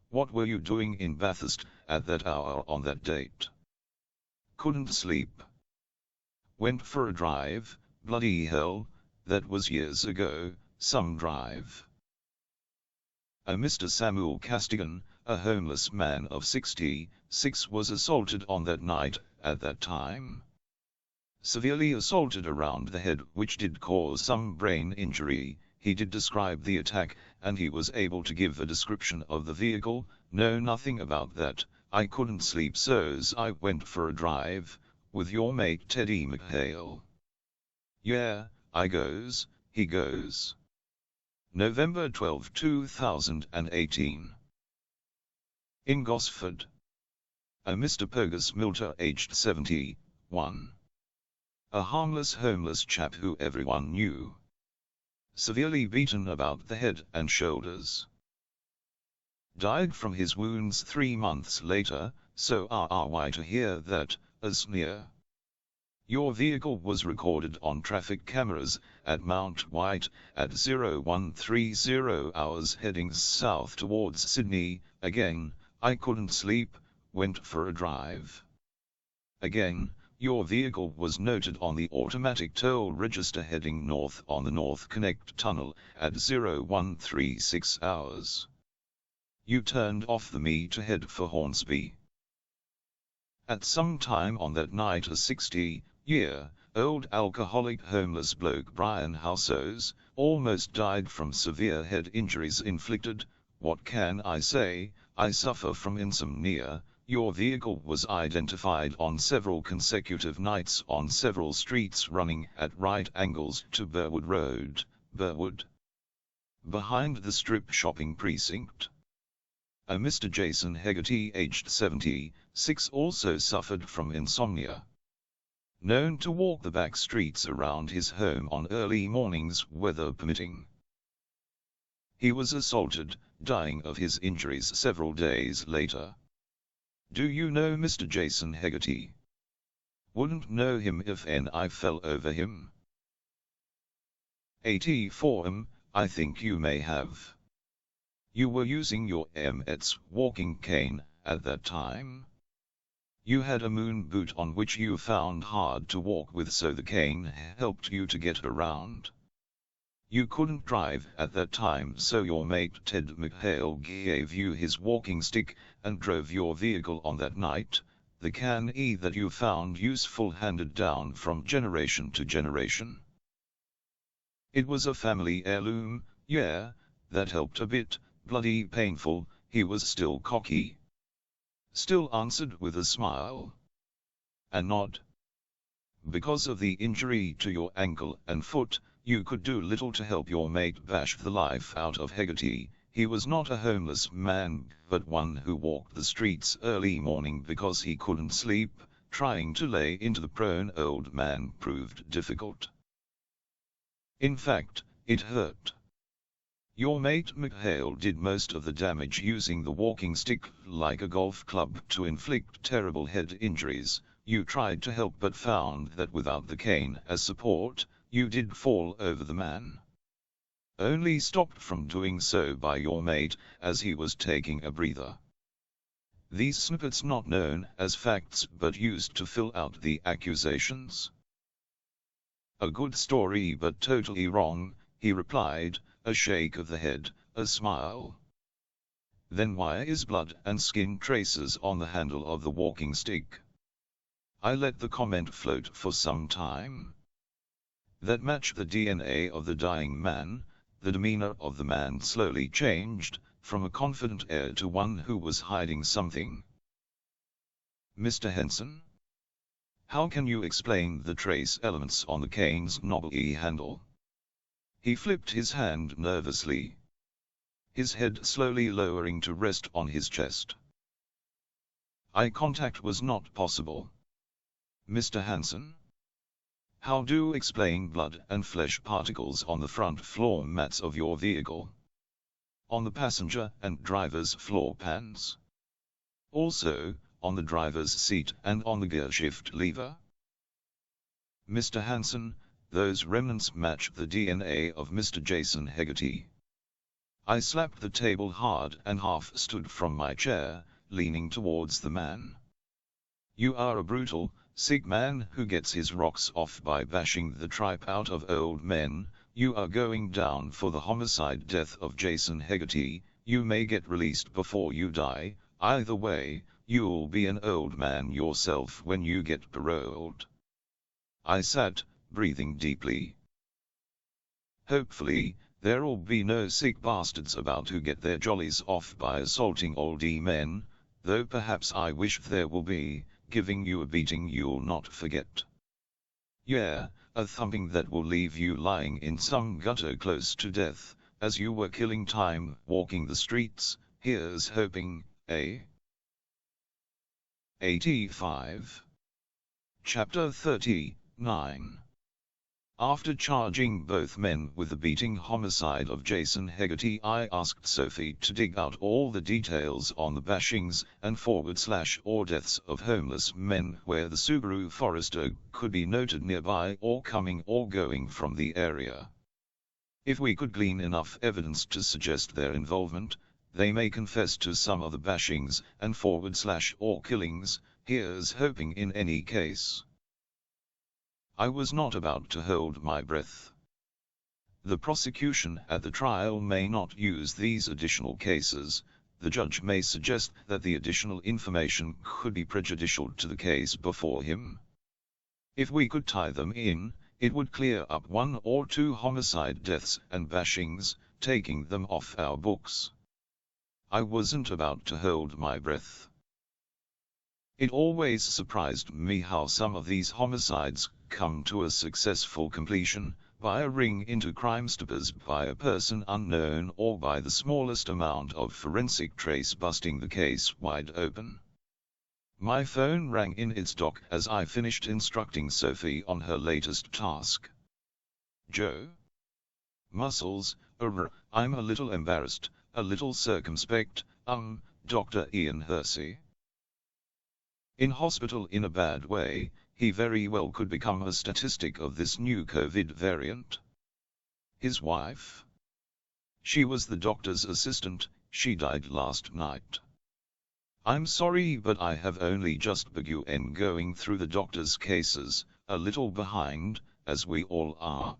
What were you doing in Bathurst at that hour on that date? Couldn't sleep. Went for a drive. Bloody hell, that was years ago. Some drive. A Mr. Samuel Castigan, a homeless man of 66, was assaulted on that night. At that time, severely assaulted around the head, which did cause some brain injury. He did describe the attack, and he was able to give a description of the vehicle. No, nothing about that. I couldn't sleep, so's I went for a drive with your mate Teddy McHale. Yeah, I goes, he goes. November 12, 2018. In Gosford. A Mr. Pogus Milter, aged 71. A harmless homeless chap who everyone knew. Severely beaten about the head and shoulders. Died from his wounds 3 months later, so RRY to hear that, a sneer. Your vehicle was recorded on traffic cameras at Mount White at 0130 hours heading south towards Sydney. Again, I couldn't sleep, went for a drive. Again, your vehicle was noted on the automatic toll register heading north on the North Connect Tunnel at 0136 hours. You turned off the Me to head for Hornsby. At some time on that night a 60-year-old alcoholic homeless bloke Brian Housos almost died from severe head injuries inflicted. What can I say? I suffer from insomnia. Your vehicle was identified on several consecutive nights on several streets running at right angles to Burwood Road, Burwood. Behind the strip shopping precinct. A Mr. Jason Hegarty, aged 76, also suffered from insomnia. Known to walk the back streets around his home on early mornings, weather permitting. He was assaulted, dying of his injuries several days later. Do you know Mr. Jason Hegarty? Wouldn't know him if I fell over him. 84 I think you may have. You were using your Emmett's walking cane at that time. You had a moon boot on which you found hard to walk with, so the cane helped you to get around. You couldn't drive at that time, so your mate Ted McHale gave you his walking stick and drove your vehicle on that night. The cane that you found useful, handed down from generation to generation. It was a family heirloom. Yeah, that helped a bit. Bloody painful. He was still cocky. Still answered with a smile and nod. Because of the injury to your ankle and foot, you could do little to help your mate bash the life out of Hegarty. He was not a homeless man, but one who walked the streets early morning because he couldn't sleep. Trying to lay into the prone old man proved difficult. In fact, it hurt. Your mate McHale did most of the damage using the walking stick like a golf club to inflict terrible head injuries. You tried to help but found that without the cane as support, you did fall over the man. Only stopped from doing so by your mate as he was taking a breather. These snippets not known as facts but used to fill out the accusations. A good story but totally wrong, he replied, a shake of the head, a smile. Then why is blood and skin traces on the handle of the walking stick? I let the comment float for some time. That matched the DNA of the dying man. The demeanor of the man slowly changed, from a confident air to one who was hiding something. Mr. Henson? How can you explain the trace elements on the cane's knobbly handle? He flipped his hand nervously. His head slowly lowering to rest on his chest. Eye contact was not possible. Mr. Hanson? How do you explain blood and flesh particles on the front floor mats of your vehicle? On the passenger and driver's floor pans? Also, on the driver's seat and on the gear shift lever? Mr. Hanson, those remnants match the DNA of Mr. Jason Hegarty. I slapped the table hard and half stood from my chair, leaning towards the man. You are a brutal, sick man who gets his rocks off by bashing the tripe out of old men. You are going down for the homicide death of Jason Hegarty. You may get released before you die. Either way, you'll be an old man yourself when you get paroled. I sat, breathing deeply. Hopefully, there'll be no sick bastards about who get their jollies off by assaulting oldie men, though perhaps I wish there will be, giving you a beating you'll not forget. Yeah, a thumping that will leave you lying in some gutter close to death, as you were killing time walking the streets, here's hoping, eh? 85. Chapter 39. After charging both men with the beating homicide of Jason Hegarty, I asked Sophie to dig out all the details on the bashings and /or deaths of homeless men where the Subaru Forester could be noted nearby or coming or going from the area. If we could glean enough evidence to suggest their involvement, they may confess to some of the bashings and /or killings, here's hoping in any case. I was not about to hold my breath. The prosecution at the trial may not use these additional cases. The judge may suggest that the additional information could be prejudicial to the case before him. If we could tie them in, it would clear up 1 or 2 homicide deaths and bashings, taking them off our books. I wasn't about to hold my breath. It always surprised me how some of these homicides come to a successful completion, by a ring into Crime Stoppers by a person unknown or by the smallest amount of forensic trace busting the case wide open. My phone rang in its dock as I finished instructing Sophie on her latest task. Joe? Muscles, I'm a little embarrassed, a little circumspect, Dr. Ian Hersey. In hospital in a bad way, he very well could become a statistic of this new COVID variant. His wife? She was the doctor's assistant, she died last night. I'm sorry, but I have only just begun going through the doctor's cases, a little behind, as we all are.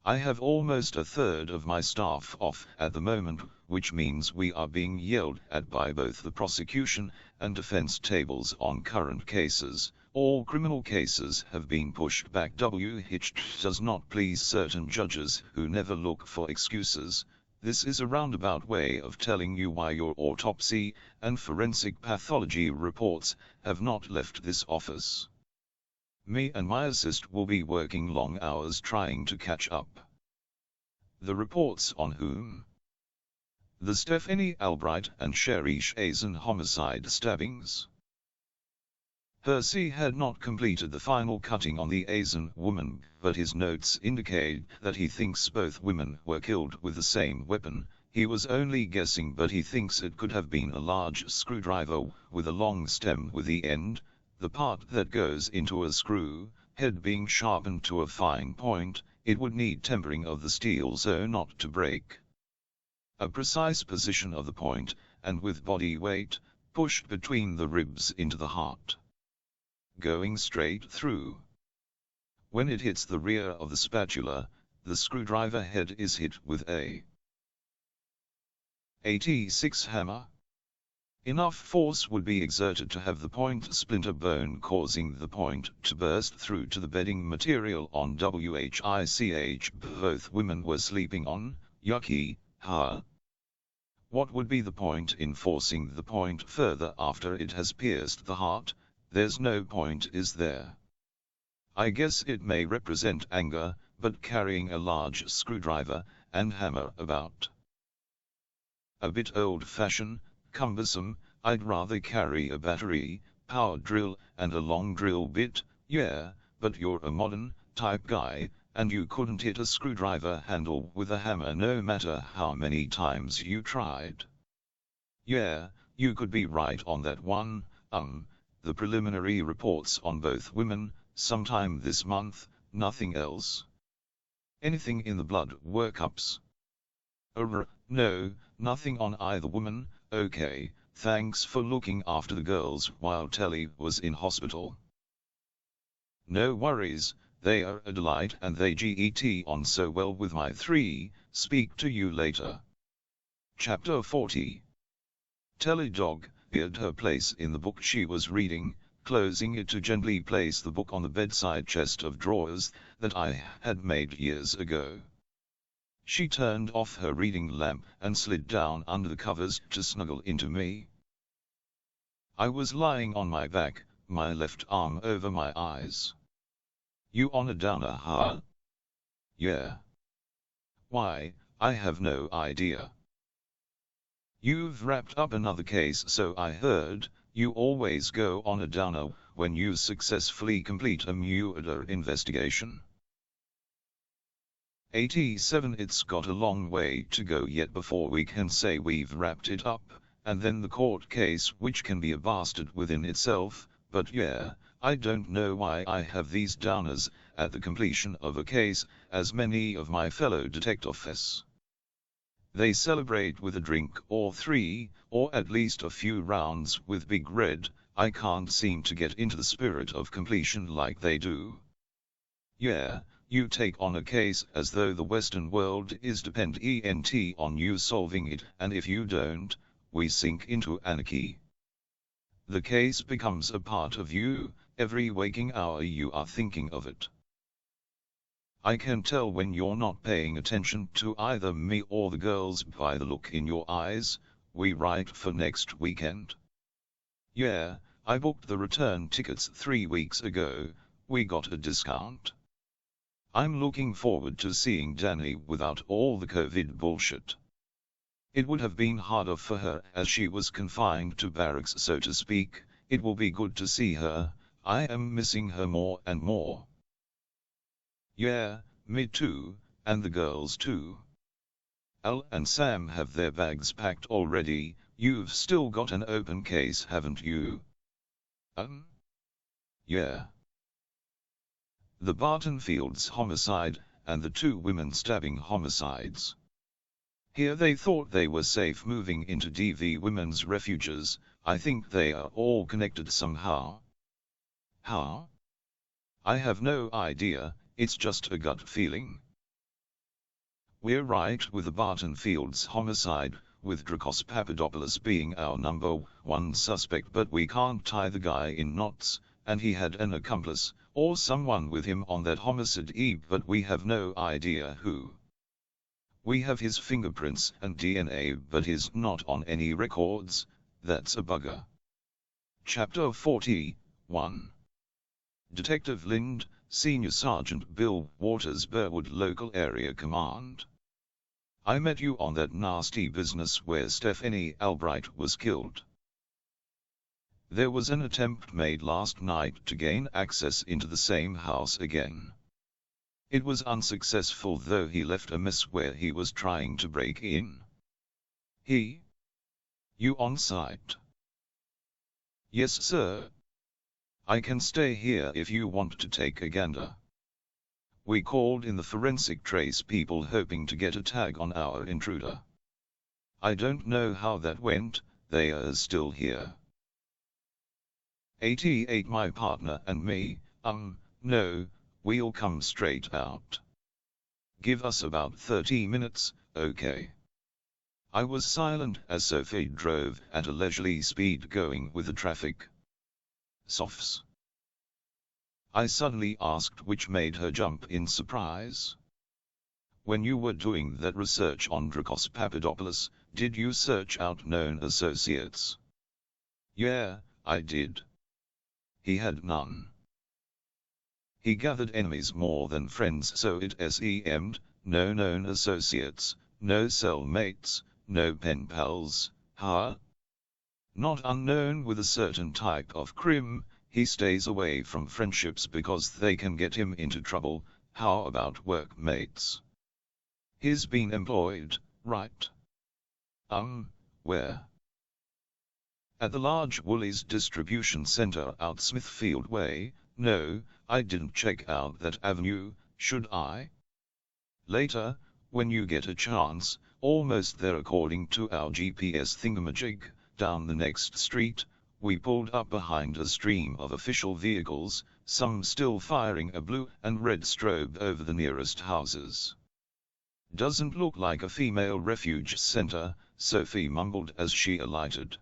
I have almost a third of my staff off at the moment, which means we are being yelled at by both the prosecution and defense tables on current cases. All criminal cases have been pushed back, which does not please certain judges who never look for excuses. This is a roundabout way of telling you why your autopsy and forensic pathology reports have not left this office. Me and my assist will be working long hours trying to catch up. The reports on whom? The Stephanie Albright and Sherry Chazen homicide stabbings. Hersey had not completed the final cutting on the Chazen woman, but his notes indicate that he thinks both women were killed with the same weapon. He was only guessing, but he thinks it could have been a large screwdriver with a long stem with the end, the part that goes into a screw, head being sharpened to a fine point. It would need tempering of the steel so not to break. A precise position of the point, and with body weight, pushed between the ribs into the heart. Going straight through. When it hits the rear of the spatula, the screwdriver head is hit with a 86 hammer. Enough force would be exerted to have the point splinter bone, causing the point to burst through to the bedding material on which both women were sleeping on. Yucky, huh? What would be the point in forcing the point further after it has pierced the heart? There's no point, is there? I guess it may represent anger, but carrying a large screwdriver and hammer about. A bit old-fashioned, cumbersome. I'd rather carry a battery, power drill, and a long drill bit. Yeah, but you're a modern type guy, and you couldn't hit a screwdriver handle with a hammer no matter how many times you tried. Yeah, you could be right on that one. The preliminary reports on both women, sometime this month, nothing else. Anything in the blood workups? No, nothing on either woman. Okay, thanks for looking after the girls while Telly was in hospital. No worries, they are a delight and they get on so well with my 3, speak to you later. Chapter 40. Telly dog appeared her place in the book she was reading, closing it to gently place the book on the bedside chest of drawers that I had made years ago. She turned off her reading lamp and slid down under the covers to snuggle into me. I was lying on my back, my left arm over my eyes. You on a downer, huh? Yeah. Why, I have no idea. You've wrapped up another case, so I heard. You always go on a downer when you successfully complete a murder investigation. 87. It's got a long way to go yet before we can say we've wrapped it up, and then the court case, which can be a bastard within itself, but yeah, I don't know why I have these downers at the completion of a case, as many of my fellow detectives. They celebrate with a drink or three, or at least a few rounds with Big Red. I can't seem to get into the spirit of completion like they do. Yeah, you take on a case as though the Western world is dependent on you solving it, and if you don't, we sink into anarchy. The case becomes a part of you. Every waking hour you are thinking of it. I can tell when you're not paying attention to either me or the girls by the look in your eyes. We write for next weekend. Yeah, I booked the return tickets 3 weeks ago. We got a discount. I'm looking forward to seeing Danny without all the COVID bullshit. It would have been harder for her as she was confined to barracks, so to speak. It will be good to see her. I am missing her more and more. Yeah, me too, and the girls too. Al and Sam have their bags packed already. You've still got an open case, haven't you? Yeah. The Barton Fields homicide, and the 2 women stabbing homicides. Here they thought they were safe moving into DV women's refuges. I think they are all connected somehow. How? I have no idea. It's just a gut feeling. We're right with the Barton Fields homicide, with Dracos Papadopoulos being our number 1 suspect, but we can't tie the guy in knots, and he had an accomplice, or someone with him on that homicide eve, but we have no idea who. We have his fingerprints and DNA, but he's not on any records. That's a bugger. Chapter 41. Detective Lind, Senior Sergeant Bill Waters, Burwood Local Area Command. I met you on that nasty business where Stephanie Albright was killed. There was an attempt made last night to gain access into the same house again. It was unsuccessful, though he left a mess where he was trying to break in. You on site? Yes, sir. I can stay here if you want to take a gander. We called in the forensic trace people hoping to get a tag on our intruder. I don't know how that went. They are still here. 88. My partner and me, no, we'll come straight out. Give us about 30 minutes, okay? I was silent as Sophie drove at a leisurely speed, going with the traffic. Softs. I suddenly asked, which made her jump in surprise. When you were doing that research on Dracos Papadopoulos, did you search out known associates? Yeah, I did. He had none. He gathered enemies more than friends, so it seemed. No known associates, no cellmates, no pen pals, huh? Not unknown with a certain type of crim. He stays away from friendships because they can get him into trouble. How about workmates? He's been employed, right? Where? At the large Woolies distribution center out Smithfield Way. No, I didn't check out that avenue, should I? Later, when you get a chance, almost there according to our GPS thingamajig. Down the next street, we pulled up behind a stream of official vehicles, some still firing a blue and red strobe over the nearest houses. Doesn't look like a female refuge center, Sophie mumbled as she alighted.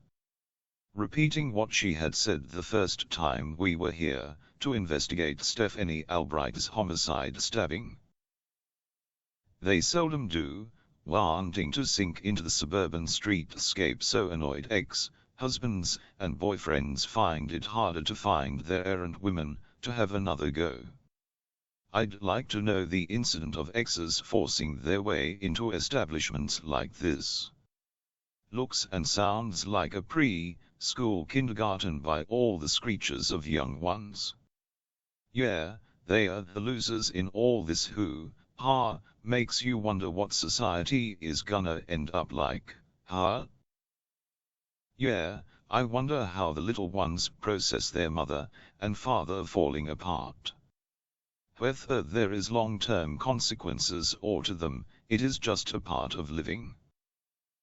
Repeating what she had said the first time we were here, to investigate Stephanie Albright's homicide stabbing. They seldom do. Wanting to sink into the suburban streetscape, so annoyed ex-husbands and boyfriends find it harder to find their errant women to have another go. I'd like to know the incident of exes forcing their way into establishments like this. Looks and sounds like a pre-school kindergarten by all the screeches of young ones. Yeah, they are the losers in all this makes you wonder what society is gonna end up like, Yeah, I wonder how the little ones process their mother and father falling apart. Whether there is long-term consequences or to them, it is just a part of living.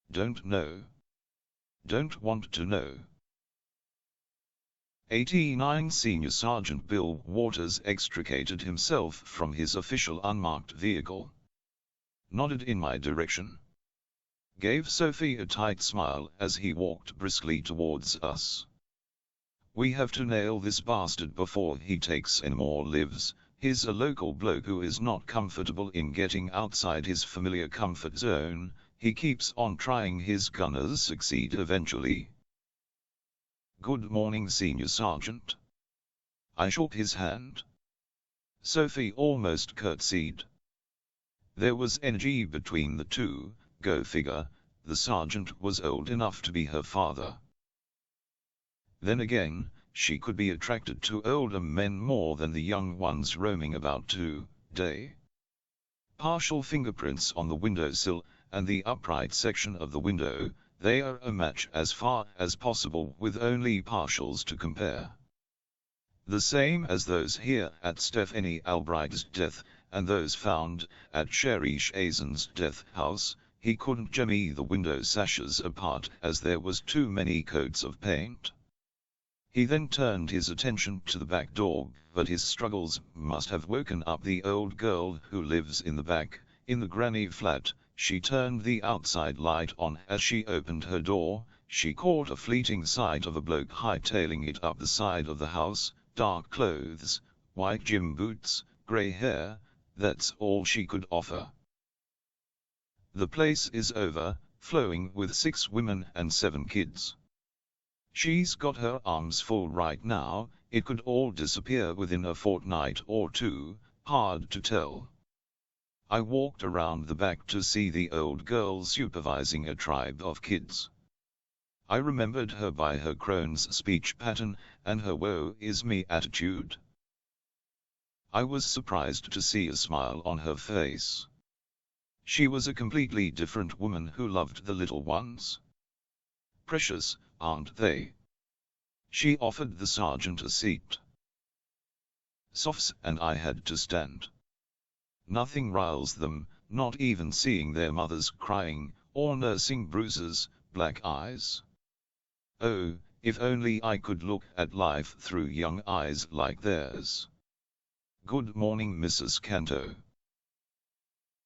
Don't know. Don't want to know. 89 Senior Sergeant Bill Waters extricated himself from his official unmarked vehicle. Nodded in my direction. Gave Sophie a tight smile as he walked briskly towards us. We have to nail this bastard before he takes any more lives. He's a local bloke who is not comfortable in getting outside his familiar comfort zone. He keeps on trying, his gonna succeed eventually. Good morning, Senior Sergeant. I shook his hand. Sophie almost curtsied. There was energy between the two, go figure, the sergeant was old enough to be her father. Then again, she could be attracted to older men more than the young ones roaming about today. Partial fingerprints on the windowsill and the upright section of the window, they are a match as far as possible with only partials to compare. The same as those here at Stephanie Albright's death, and those found at Sherry Chazen's death house. He couldn't jimmy the window sashes apart as there was too many coats of paint. He then turned his attention to the back door, but his struggles must have woken up the old girl who lives in the back, in the granny flat. She turned the outside light on as she opened her door. She caught a fleeting sight of a bloke hightailing it up the side of the house, dark clothes, white gym boots, grey hair, that's all she could offer. The place is overflowing with 6 women and 7 kids. She's got her arms full right now, it could all disappear within a fortnight or two, hard to tell. I walked around the back to see the old girl supervising a tribe of kids. I remembered her by her crone's speech pattern and her woe is me attitude. I was surprised to see a smile on her face. She was a completely different woman who loved the little ones. Precious, aren't they? She offered the sergeant a seat. Sophs and I had to stand. Nothing riles them, not even seeing their mothers crying, or nursing bruises, black eyes. Oh, if only I could look at life through young eyes like theirs. Good morning, Mrs. Canto.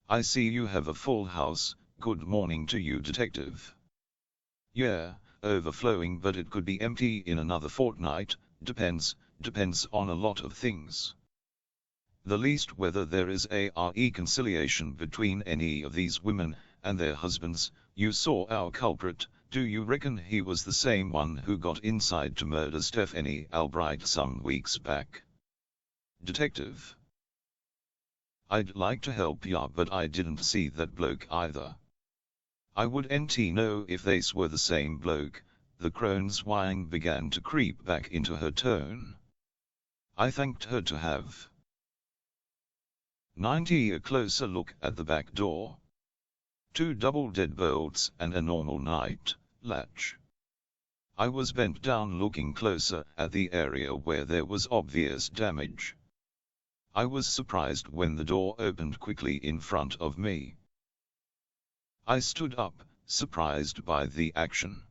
I see you have a full house, good morning to you, Detective. Yeah, overflowing, but it could be empty in another fortnight, depends on a lot of things. The least whether there is a reconciliation between any of these women and their husbands. You saw our culprit, do you reckon he was the same one who got inside to murder Stephanie Albright some weeks back? Detective. I'd like to help ya, but I didn't see that bloke either. I wouldn't know if they were the same bloke. The crone's whine began to creep back into her tone. I thanked her to have 90 a closer look at the back door. 2 double deadbolts and a normal night latch. I was bent down looking closer at the area where there was obvious damage. I was surprised when the door opened quickly in front of me. I stood up, surprised by the action.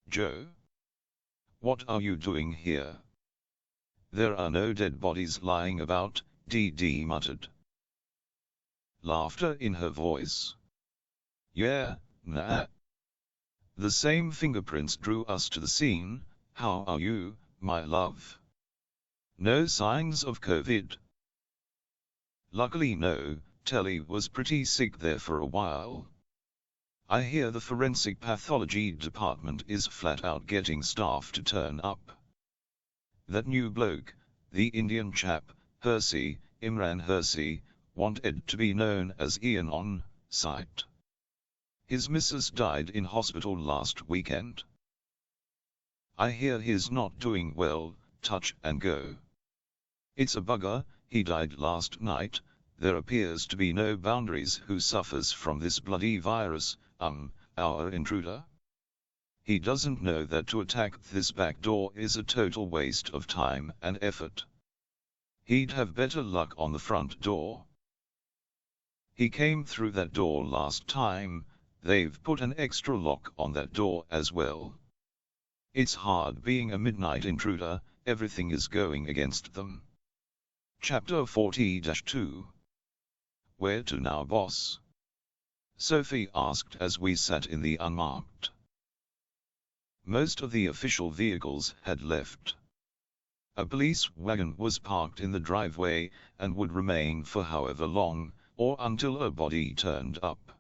Joe? What are you doing here? There are no dead bodies lying about, Dee muttered. Laughter in her voice. Yeah, nah. The same fingerprints drew us to the scene. How are you, my love? No signs of COVID? Luckily no, Telly was pretty sick there for a while. I hear the forensic pathology department is flat out getting staff to turn up. That new bloke, the Indian chap, Percy, Imran Hersey, wanted to be known as Ian on sight. His missus died in hospital last weekend. I hear he's not doing well, touch and go. It's a bugger, he died last night, there appears to be no boundaries who suffers from this bloody virus, our intruder. He doesn't know that to attack this back door is a total waste of time and effort. He'd have better luck on the front door. He came through that door last time, they've put an extra lock on that door as well. It's hard being a midnight intruder, everything is going against them. Chapter 40-2. Where to now, boss? Sophie asked as we sat in the unmarked. Most of the official vehicles had left. A police wagon was parked in the driveway, and would remain for however long, or until a body turned up.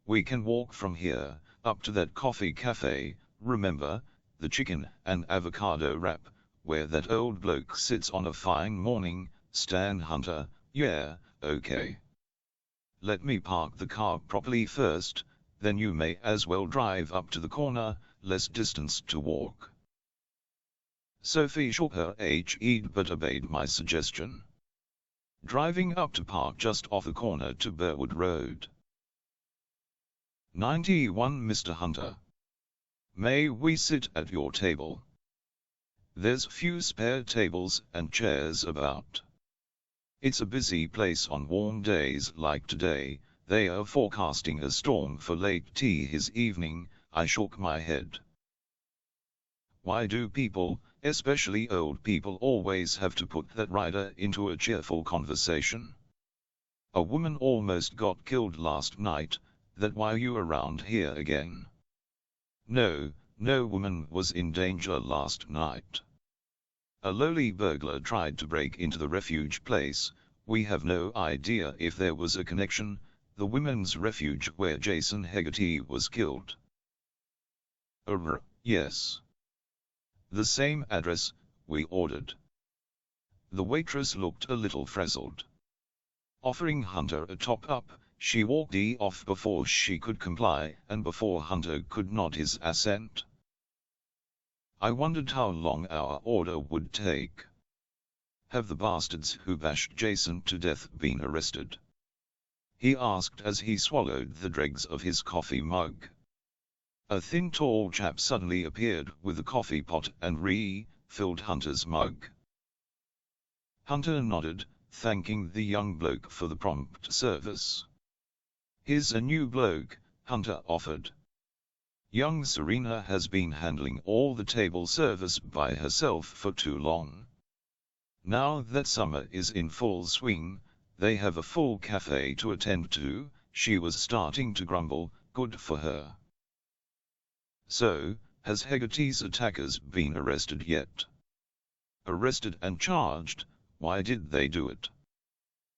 We can walk from here, up to that coffee cafe, remember, the chicken and avocado wrap, where that old bloke sits on a fine morning, Stan Hunter, yeah, okay. Let me park the car properly first, then you may as well drive up to the corner, less distance to walk. Sophie shook her head but obeyed my suggestion. Driving up to park just off the corner to Burwood Road. 91 Mr. Hunter. May we sit at your table? There's few spare tables and chairs about. It's a busy place on warm days like today, they are forecasting a storm for late tea this evening, I shook my head. Why do people, especially old people, always have to put that rider into a cheerful conversation? A woman almost got killed last night, that why you around here again? No, no woman was in danger last night. A lowly burglar tried to break into the refuge place, we have no idea if there was a connection, the women's refuge where Jason Hegarty was killed. Yes. The same address, we ordered. The waitress looked a little frazzled. Offering Hunter a top-up, she walked off before she could comply and before Hunter could nod his assent. I wondered how long our order would take. Have the bastards who bashed Jason to death been arrested? He asked as he swallowed the dregs of his coffee mug. A thin tall chap suddenly appeared with a coffee pot and refilled Hunter's mug. Hunter nodded, thanking the young bloke for the prompt service. Here's a new bloke, Hunter offered. Young Serena has been handling all the table service by herself for too long. Now that summer is in full swing, they have a full cafe to attend to, she was starting to grumble, good for her. So, has Hegarty's attackers been arrested yet? Arrested and charged, why did they do it?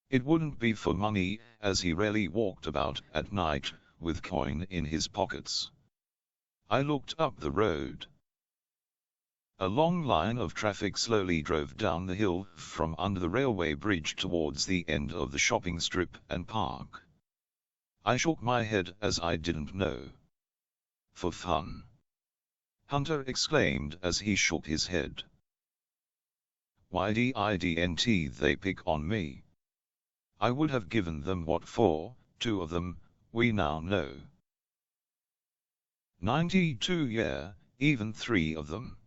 It wouldn't be for money, as he rarely walked about at night, with coin in his pockets. I looked up the road. A long line of traffic slowly drove down the hill from under the railway bridge towards the end of the shopping strip and park. I shook my head as I didn't know. For fun. Hunter exclaimed as he shook his head. Why didn't they pick on me? I would have given them what for, 2 of them, we now know. 92 yeah, even 3 of them.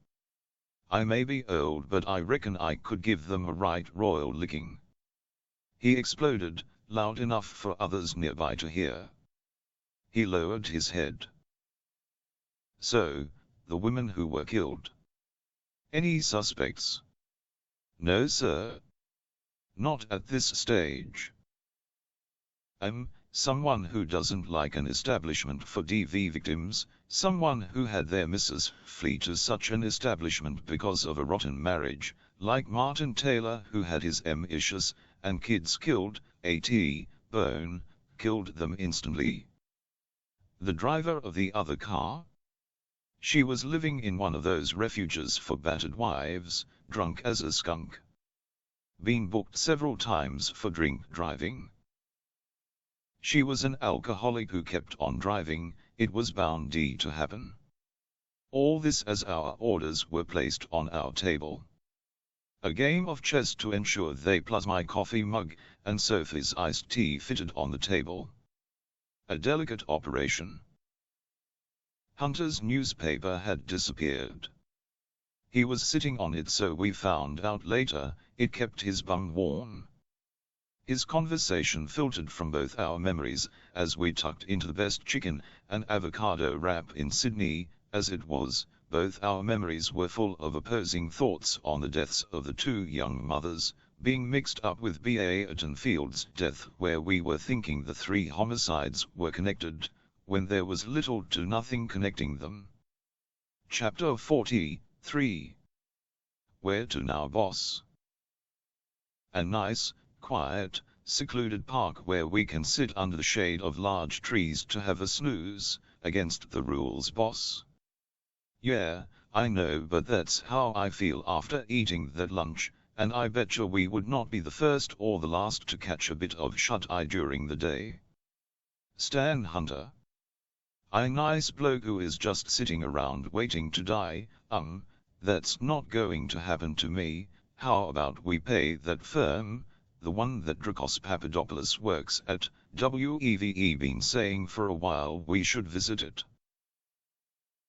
I may be old but I reckon I could give them a right royal licking. He exploded, loud enough for others nearby to hear. He lowered his head. So, the women who were killed. Any suspects? No sir. Not at this stage. Someone who doesn't like an establishment for DV victims, someone who had their missus flee to such an establishment because of a rotten marriage, like Martin Taylor who had his issues, and kids killed, Bone, killed them instantly. The driver of the other car? She was living in one of those refuges for battered wives, drunk as a skunk. Been booked several times for drink driving. She was an alcoholic who kept on driving, it was bound to happen. All this as our orders were placed on our table. A game of chess to ensure they plus my coffee mug, and Sophie's iced tea fitted on the table. A delicate operation. Hunter's newspaper had disappeared. He was sitting on it, so we found out later, it kept his bum warm. His conversation filtered from both our memories, as we tucked into the best chicken and avocado wrap in Sydney. As it was, both our memories were full of opposing thoughts on the deaths of the two young mothers, being mixed up with Beaton Field's death, where we were thinking the three homicides were connected, when there was little to nothing connecting them. Chapter 43. Where to now, boss? A nice, quiet, secluded park where we can sit under the shade of large trees to have a snooze, against the rules, boss. Yeah, I know, but that's how I feel after eating that lunch, and I betcha we would not be the first or the last to catch a bit of shut-eye during the day. Stan Hunter. I nice bloke who is just sitting around waiting to die, that's not going to happen to me. How about we pay that firm, the one that Dracos Papadopoulos works at, WEVE been saying for a while we should visit it.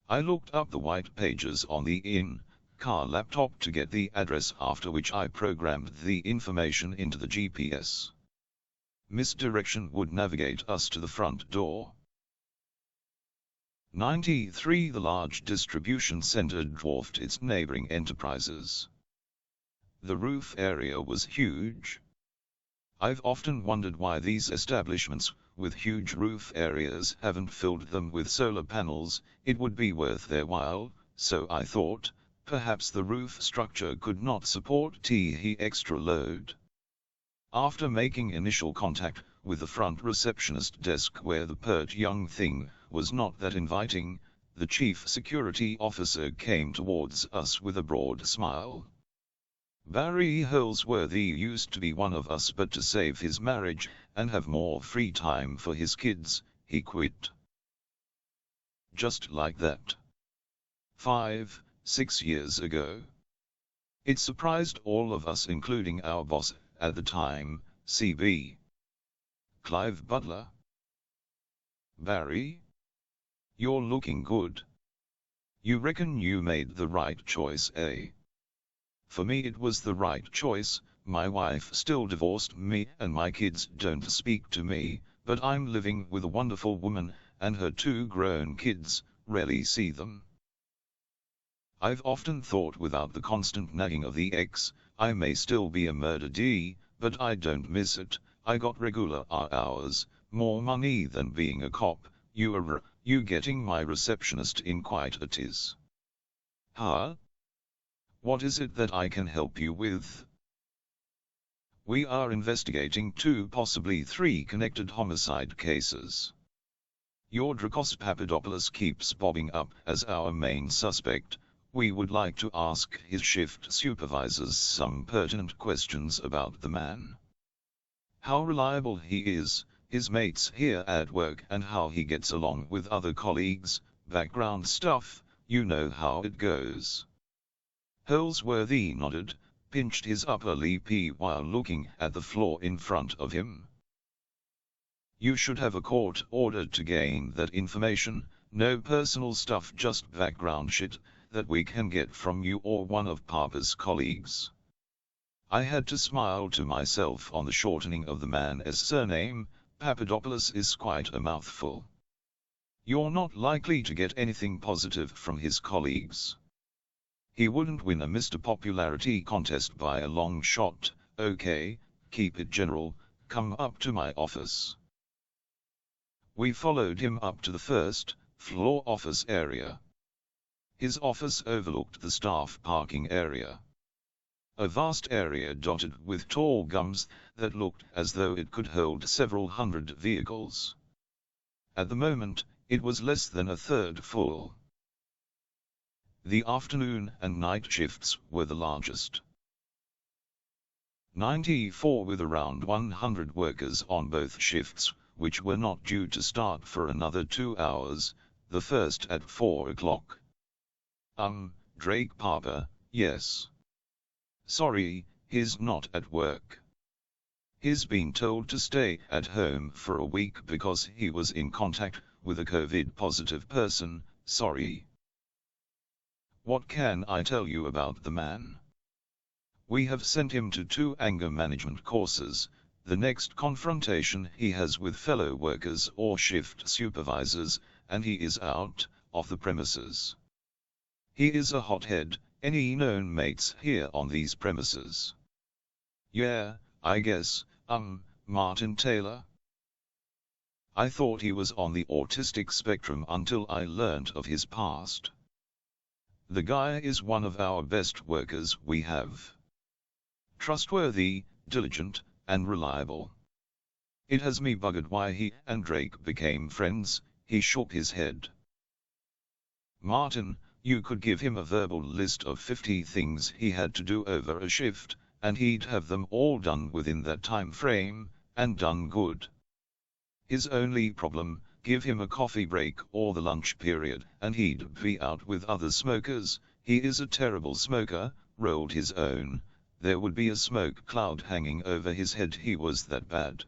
I looked up the white pages on the in-car laptop to get the address, after which I programmed the information into the GPS. Misdirection would navigate us to the front door. 93. The large distribution center dwarfed its neighboring enterprises. The roof area was huge. I've often wondered why these establishments, with huge roof areas, haven't filled them with solar panels. It would be worth their while, so I thought, perhaps the roof structure could not support the extra load. After making initial contact with the front receptionist desk, where the pert young thing was not that inviting, the chief security officer came towards us with a broad smile. Barry Holsworthy used to be one of us, but to save his marriage and have more free time for his kids, he quit. Just like that. 5-6 years ago. It surprised all of us, including our boss at the time, CB. Clive Butler. Barry? You're looking good. You reckon you made the right choice, eh? For me it was the right choice. My wife still divorced me and my kids don't speak to me, but I'm living with a wonderful woman, and her two grown kids, rarely see them. I've often thought without the constant nagging of the ex, I may still be a murderer, but I don't miss it. I got regular hours, more money than being a cop. You getting my receptionist in quite a tiz. Huh? What is it that I can help you with? We are investigating 2, possibly 3 connected homicide cases. Your Dracos Papadopoulos keeps bobbing up as our main suspect. We would like to ask his shift supervisors some pertinent questions about the man. How reliable he is, his mates here at work, and how he gets along with other colleagues, background stuff, you know how it goes. Holsworthy nodded, pinched his upper lip while looking at the floor in front of him. You should have a court order to gain that information, no personal stuff, just background shit that we can get from you or one of Papa's colleagues. I had to smile to myself on the shortening of the man's surname. Papadopoulos is quite a mouthful. You're not likely to get anything positive from his colleagues. He wouldn't win a Mr. Popularity contest by a long shot. Okay, keep it general, come up to my office. We followed him up to the first floor office area. His office overlooked the staff parking area. A vast area dotted with tall gums that looked as though it could hold several hundred vehicles. At the moment, it was less than a third full. The afternoon and night shifts were the largest. 94 with around 100 workers on both shifts, which were not due to start for another 2 hours, the first at 4 o'clock. Drake Papa, yes. Sorry, he's not at work. He's been told to stay at home for a week because he was in contact with a COVID-positive person, sorry. What can I tell you about the man? We have sent him to 2 anger management courses. The next confrontation he has with fellow workers or shift supervisors, and he is out of the premises. He is a hothead. Any known mates here on these premises? Yeah, I guess, Martin Taylor. I thought he was on the autistic spectrum until I learned of his past. The guy is one of our best workers we have. Trustworthy, diligent, and reliable. It has me buggered why he and Drake became friends. He shook his head. Martin, you could give him a verbal list of 50 things he had to do over a shift, and he'd have them all done within that time frame, and done good. His only problem, give him a coffee break or the lunch period, and he'd be out with other smokers. He is a terrible smoker, rolled his own. There would be a smoke cloud hanging over his head, he was that bad.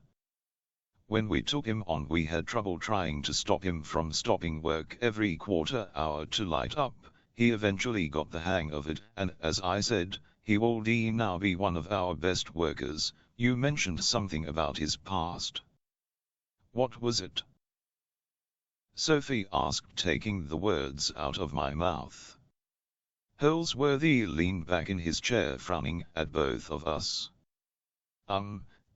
When we took him on, we had trouble trying to stop him from stopping work every quarter hour to light up. He eventually got the hang of it, and as I said, he will now be one of our best workers. You mentioned something about his past. What was it? Sophie asked, taking the words out of my mouth. Holsworthy leaned back in his chair, frowning at both of us.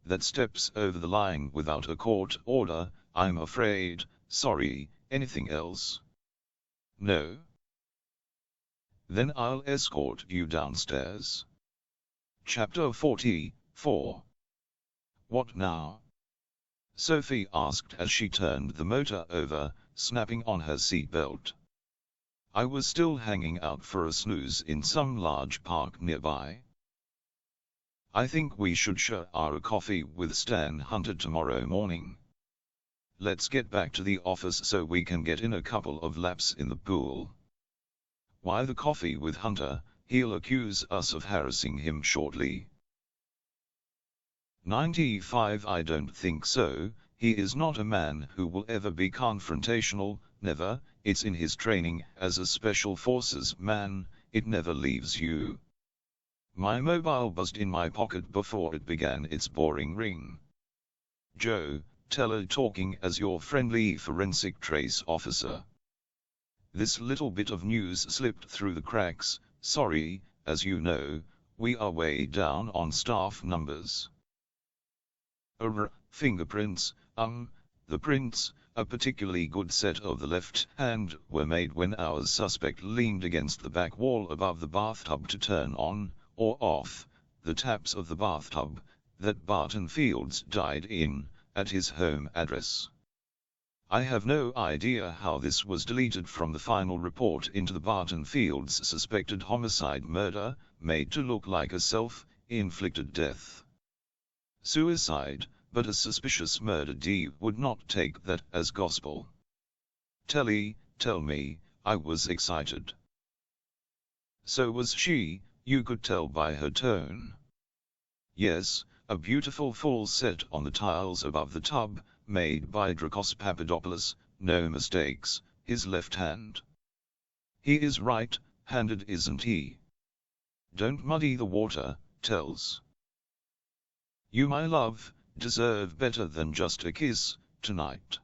That steps over the line without a court order, I'm afraid. Sorry, anything else? No? Then I'll escort you downstairs. Chapter 44. What now? Sophie asked as she turned the motor over, snapping on her seatbelt. I was still hanging out for a snooze in some large park nearby. I think we should share our coffee with Stan Hunter tomorrow morning. Let's get back to the office so we can get in a couple of laps in the pool. Why the coffee with Hunter? He'll accuse us of harassing him shortly. 95 I don't think so. He is not a man who will ever be confrontational, never. It's in his training as a special forces man, it never leaves you. My mobile buzzed in my pocket before it began its boring ring. Joe, Teller talking as your friendly forensic trace officer. This little bit of news slipped through the cracks. Sorry, as you know, we are way down on staff numbers. Fingerprints, the prints, a particularly good set of the left hand, were made when our suspect leaned against the back wall above the bathtub to turn on, or off, the taps of the bathtub, that Barton Fields died in, at his home address. I have no idea how this was deleted from the final report into the Barton Fields suspected homicide murder, made to look like a self-inflicted death. Suicide, but a suspicious murder. D would not take that as gospel. Tell me, I was excited. So was she, you could tell by her tone. Yes, a beautiful full set on the tiles above the tub, made by Dracos Papadopoulos, no mistakes, his left hand. He is right-handed, isn't he? Don't muddy the water, Tells. You, my love, deserve better than just a kiss, tonight.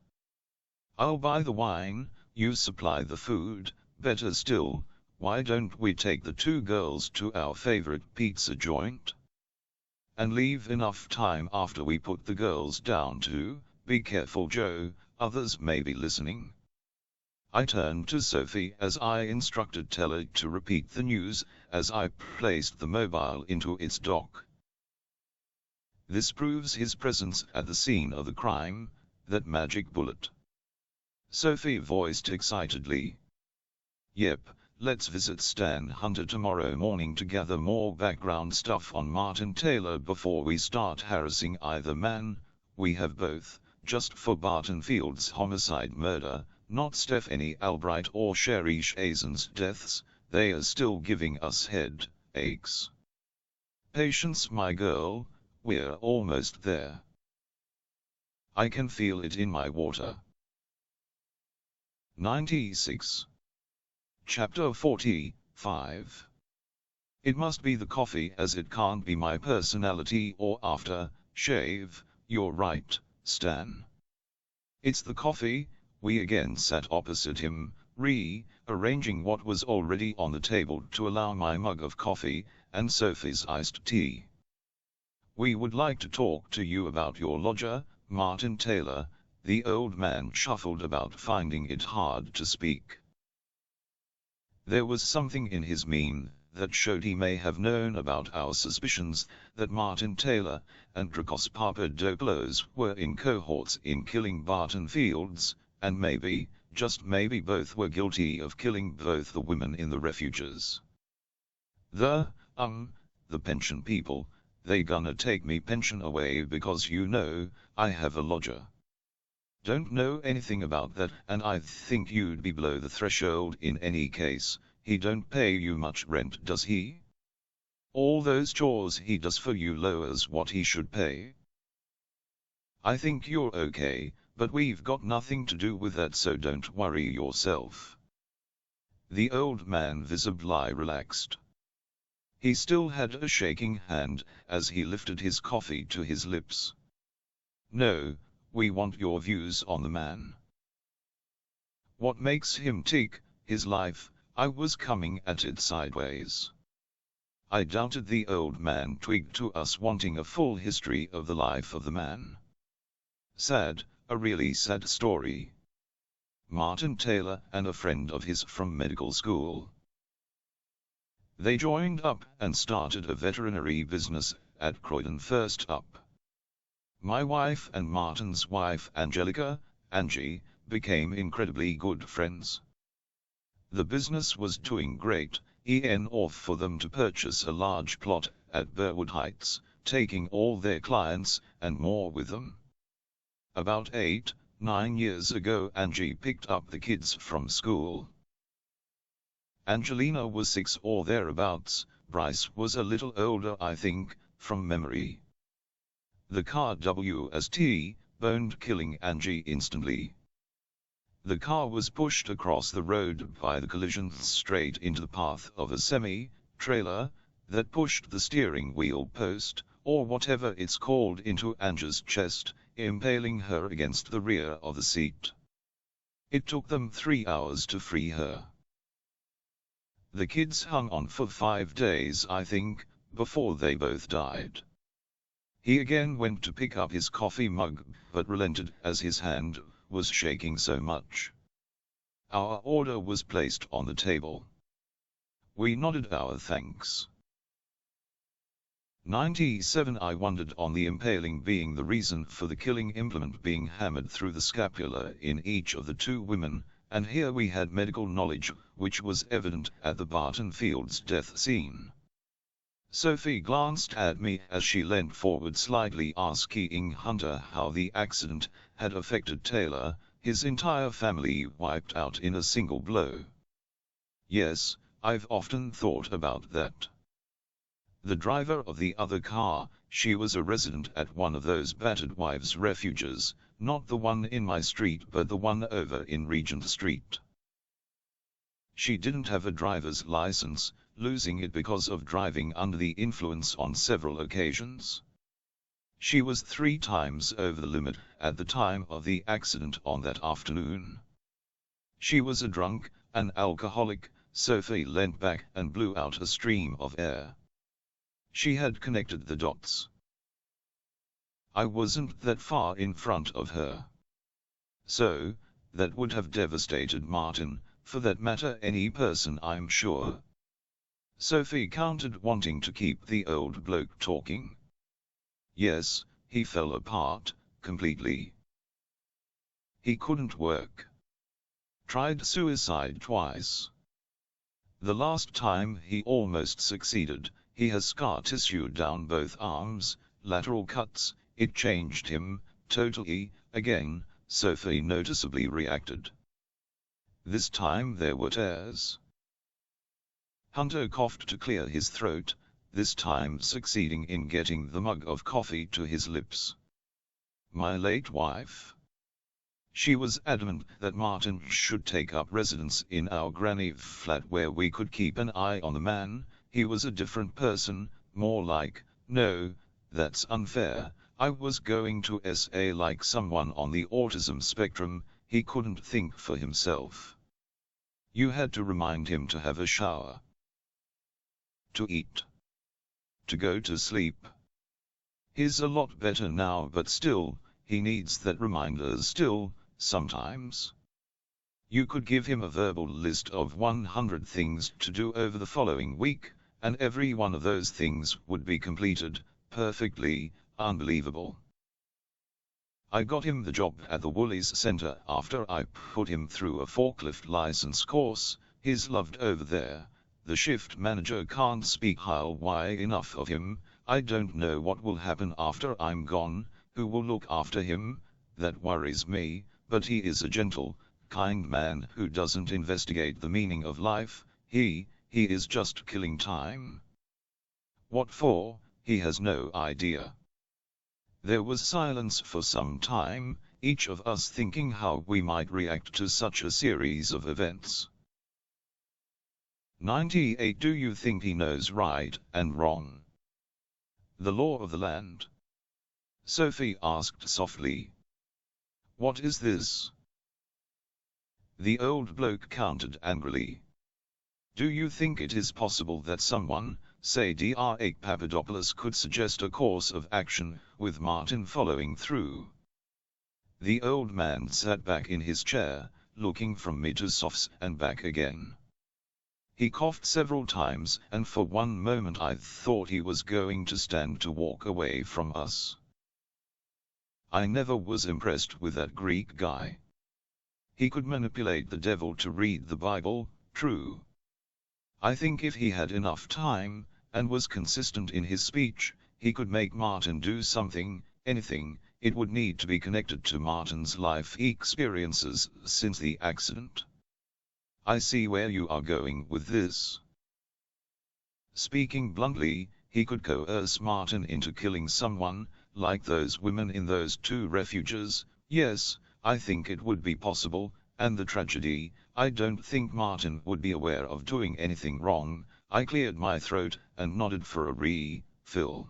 I'll buy the wine, you supply the food. Better still, why don't we take the 2 girls to our favorite pizza joint? And leave enough time after we put the girls down to, be careful Joe, others may be listening. I turned to Sophie as I instructed Teller to repeat the news, as I placed the mobile into its dock. This proves his presence at the scene of the crime, that magic bullet. Sophie voiced excitedly. Yep, let's visit Stan Hunter tomorrow morning to gather more background stuff on Martin Taylor before we start harassing either man. We have both, just for Barton Field's homicide murder, not Stephanie Albright or Sherry Chazen's deaths. They are still giving us head aches. Patience, my girl, we're almost there. I can feel it in my water. 96. Chapter 45. It must be the coffee, as it can't be my personality or after shave. You're right, Stan. It's the coffee. We again sat opposite him, rearranging what was already on the table to allow my mug of coffee and Sophie's iced tea. We would like to talk to you about your lodger, Martin Taylor. The old man shuffled about, finding it hard to speak. There was something in his mien that showed he may have known about our suspicions that Martin Taylor and Dracos Papadopoulos were in cohorts in killing Barton Fields, and maybe, just maybe, both were guilty of killing both the women in the refuges. The pension people, they gonna take me pension away because I have a lodger. Don't know anything about that, and I think you'd be below the threshold in any case. He don't pay you much rent, does he? All those chores he does for you lowers what he should pay. I think you're okay, but we've got nothing to do with that, so don't worry yourself. The old man visibly relaxed. He still had a shaking hand as he lifted his coffee to his lips. No, we want your views on the man. What makes him tick, his life. I was coming at it sideways. I doubted the old man twigged to us wanting a full history of the life of the man. Sad, a really sad story. Martin Taylor and a friend of his from medical school. They joined up and started a veterinary business at Croydon first up. My wife and Martin's wife Angelica, Angie, became incredibly good friends. The business was doing great, enough for them to purchase a large plot at Burwood Heights, taking all their clients and more with them. About 8-9 years ago, Angie picked up the kids from school. Angelina was 6 or thereabouts, Bryce was a little older, I think, from memory. The car boned, killing Angie instantly. The car was pushed across the road by the collision straight into the path of a semi-trailer that pushed the steering wheel post, or whatever it's called, into Angie's chest, impaling her against the rear of the seat. It took them 3 hours to free her. The kids hung on for 5 days, I think, before they both died. He again went to pick up his coffee mug, but relented as his hand was shaking so much. Our order was placed on the table. We nodded our thanks. 97. I wondered on the impaling being the reason for the killing implement being hammered through the scapula in each of the 2 women, and here we had medical knowledge, which was evident at the Barton Fields death scene. Sophie glanced at me as she leant forward slightly, asking Hunter how the accident had affected Taylor, his entire family wiped out in a single blow. Yes, I've often thought about that. The driver of the other car, she was a resident at one of those battered wives' refuges, not the one in my street but the one over in Regent Street. She didn't have a driver's license, losing it because of driving under the influence on several occasions. She was 3 times over the limit at the time of the accident on that afternoon. She was a drunk, an alcoholic. Sophie leant back and blew out a stream of air. She had connected the dots. I wasn't that far in front of her. So, that would have devastated Martin, for that matter any person, I'm sure. Sophie countered, wanting to keep the old bloke talking. Yes, he fell apart, completely. He couldn't work. Tried suicide twice. The last time he almost succeeded, he has scar tissue down both arms, lateral cuts, it changed him, totally, again, Sophie noticeably reacted. This time there were tears. Hunter coughed to clear his throat, this time succeeding in getting the mug of coffee to his lips. My late wife? She was adamant that Martin should take up residence in our granny flat where we could keep an eye on the man. He was a different person, more like, no, that's unfair, I was going to say like someone on the autism spectrum, he couldn't think for himself. You had to remind him to have a shower, to eat, to go to sleep. He's a lot better now, but still, he needs that reminder still, sometimes. You could give him a verbal list of 100 things to do over the following week, and every one of those things would be completed, perfectly, unbelievable. I got him the job at the Woolies Center after I put him through a forklift license course. He's loved over there. The shift manager can't speak high enough of him. I don't know what will happen after I'm gone, who will look after him, that worries me, but he is a gentle, kind man who doesn't investigate the meaning of life, he is just killing time. What for, he has no idea. There was silence for some time, each of us thinking how we might react to such a series of events. 98. Do you think he knows right and wrong? The law of the land? Sophie asked softly. What is this? The old bloke countered angrily. Do you think it is possible that someone, say Dr. Papadopoulos, could suggest a course of action, with Martin following through? The old man sat back in his chair, looking from me to Sophs and back again. He coughed several times, and for one moment I thought he was going to stand to walk away from us. I never was impressed with that Greek guy. He could manipulate the devil to read the Bible, true. I think if he had enough time, and was consistent in his speech, he could make Martin do something, anything. It would need to be connected to Martin's life experiences since the accident. I see where you are going with this. Speaking bluntly, he could coerce Martin into killing someone, like those women in those 2 refuges. Yes, I think it would be possible, and the tragedy, I don't think Martin would be aware of doing anything wrong. I cleared my throat and nodded for a refill.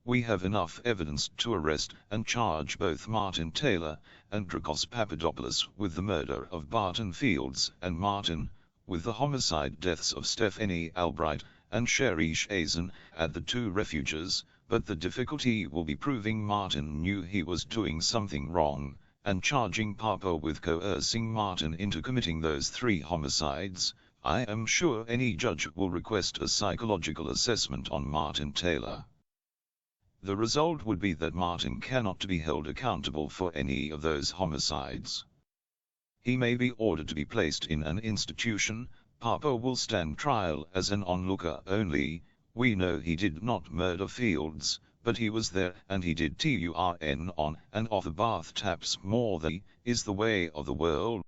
We have enough evidence to arrest and charge both Martin Taylor and Dracos Papadopoulos with the murder of Barton Fields and Martin, with the homicide deaths of Stephanie Albright and Sherry Chazen at the 2 refuges, but the difficulty will be proving Martin knew he was doing something wrong, and charging Papa with coercing Martin into committing those 3 homicides. I am sure any judge will request a psychological assessment on Martin Taylor. The result would be that Martin cannot be held accountable for any of those homicides. He may be ordered to be placed in an institution. Papa will stand trial as an onlooker only. We know he did not murder Fields, but he was there and he did turn on and off the bath taps more than is the way of the world.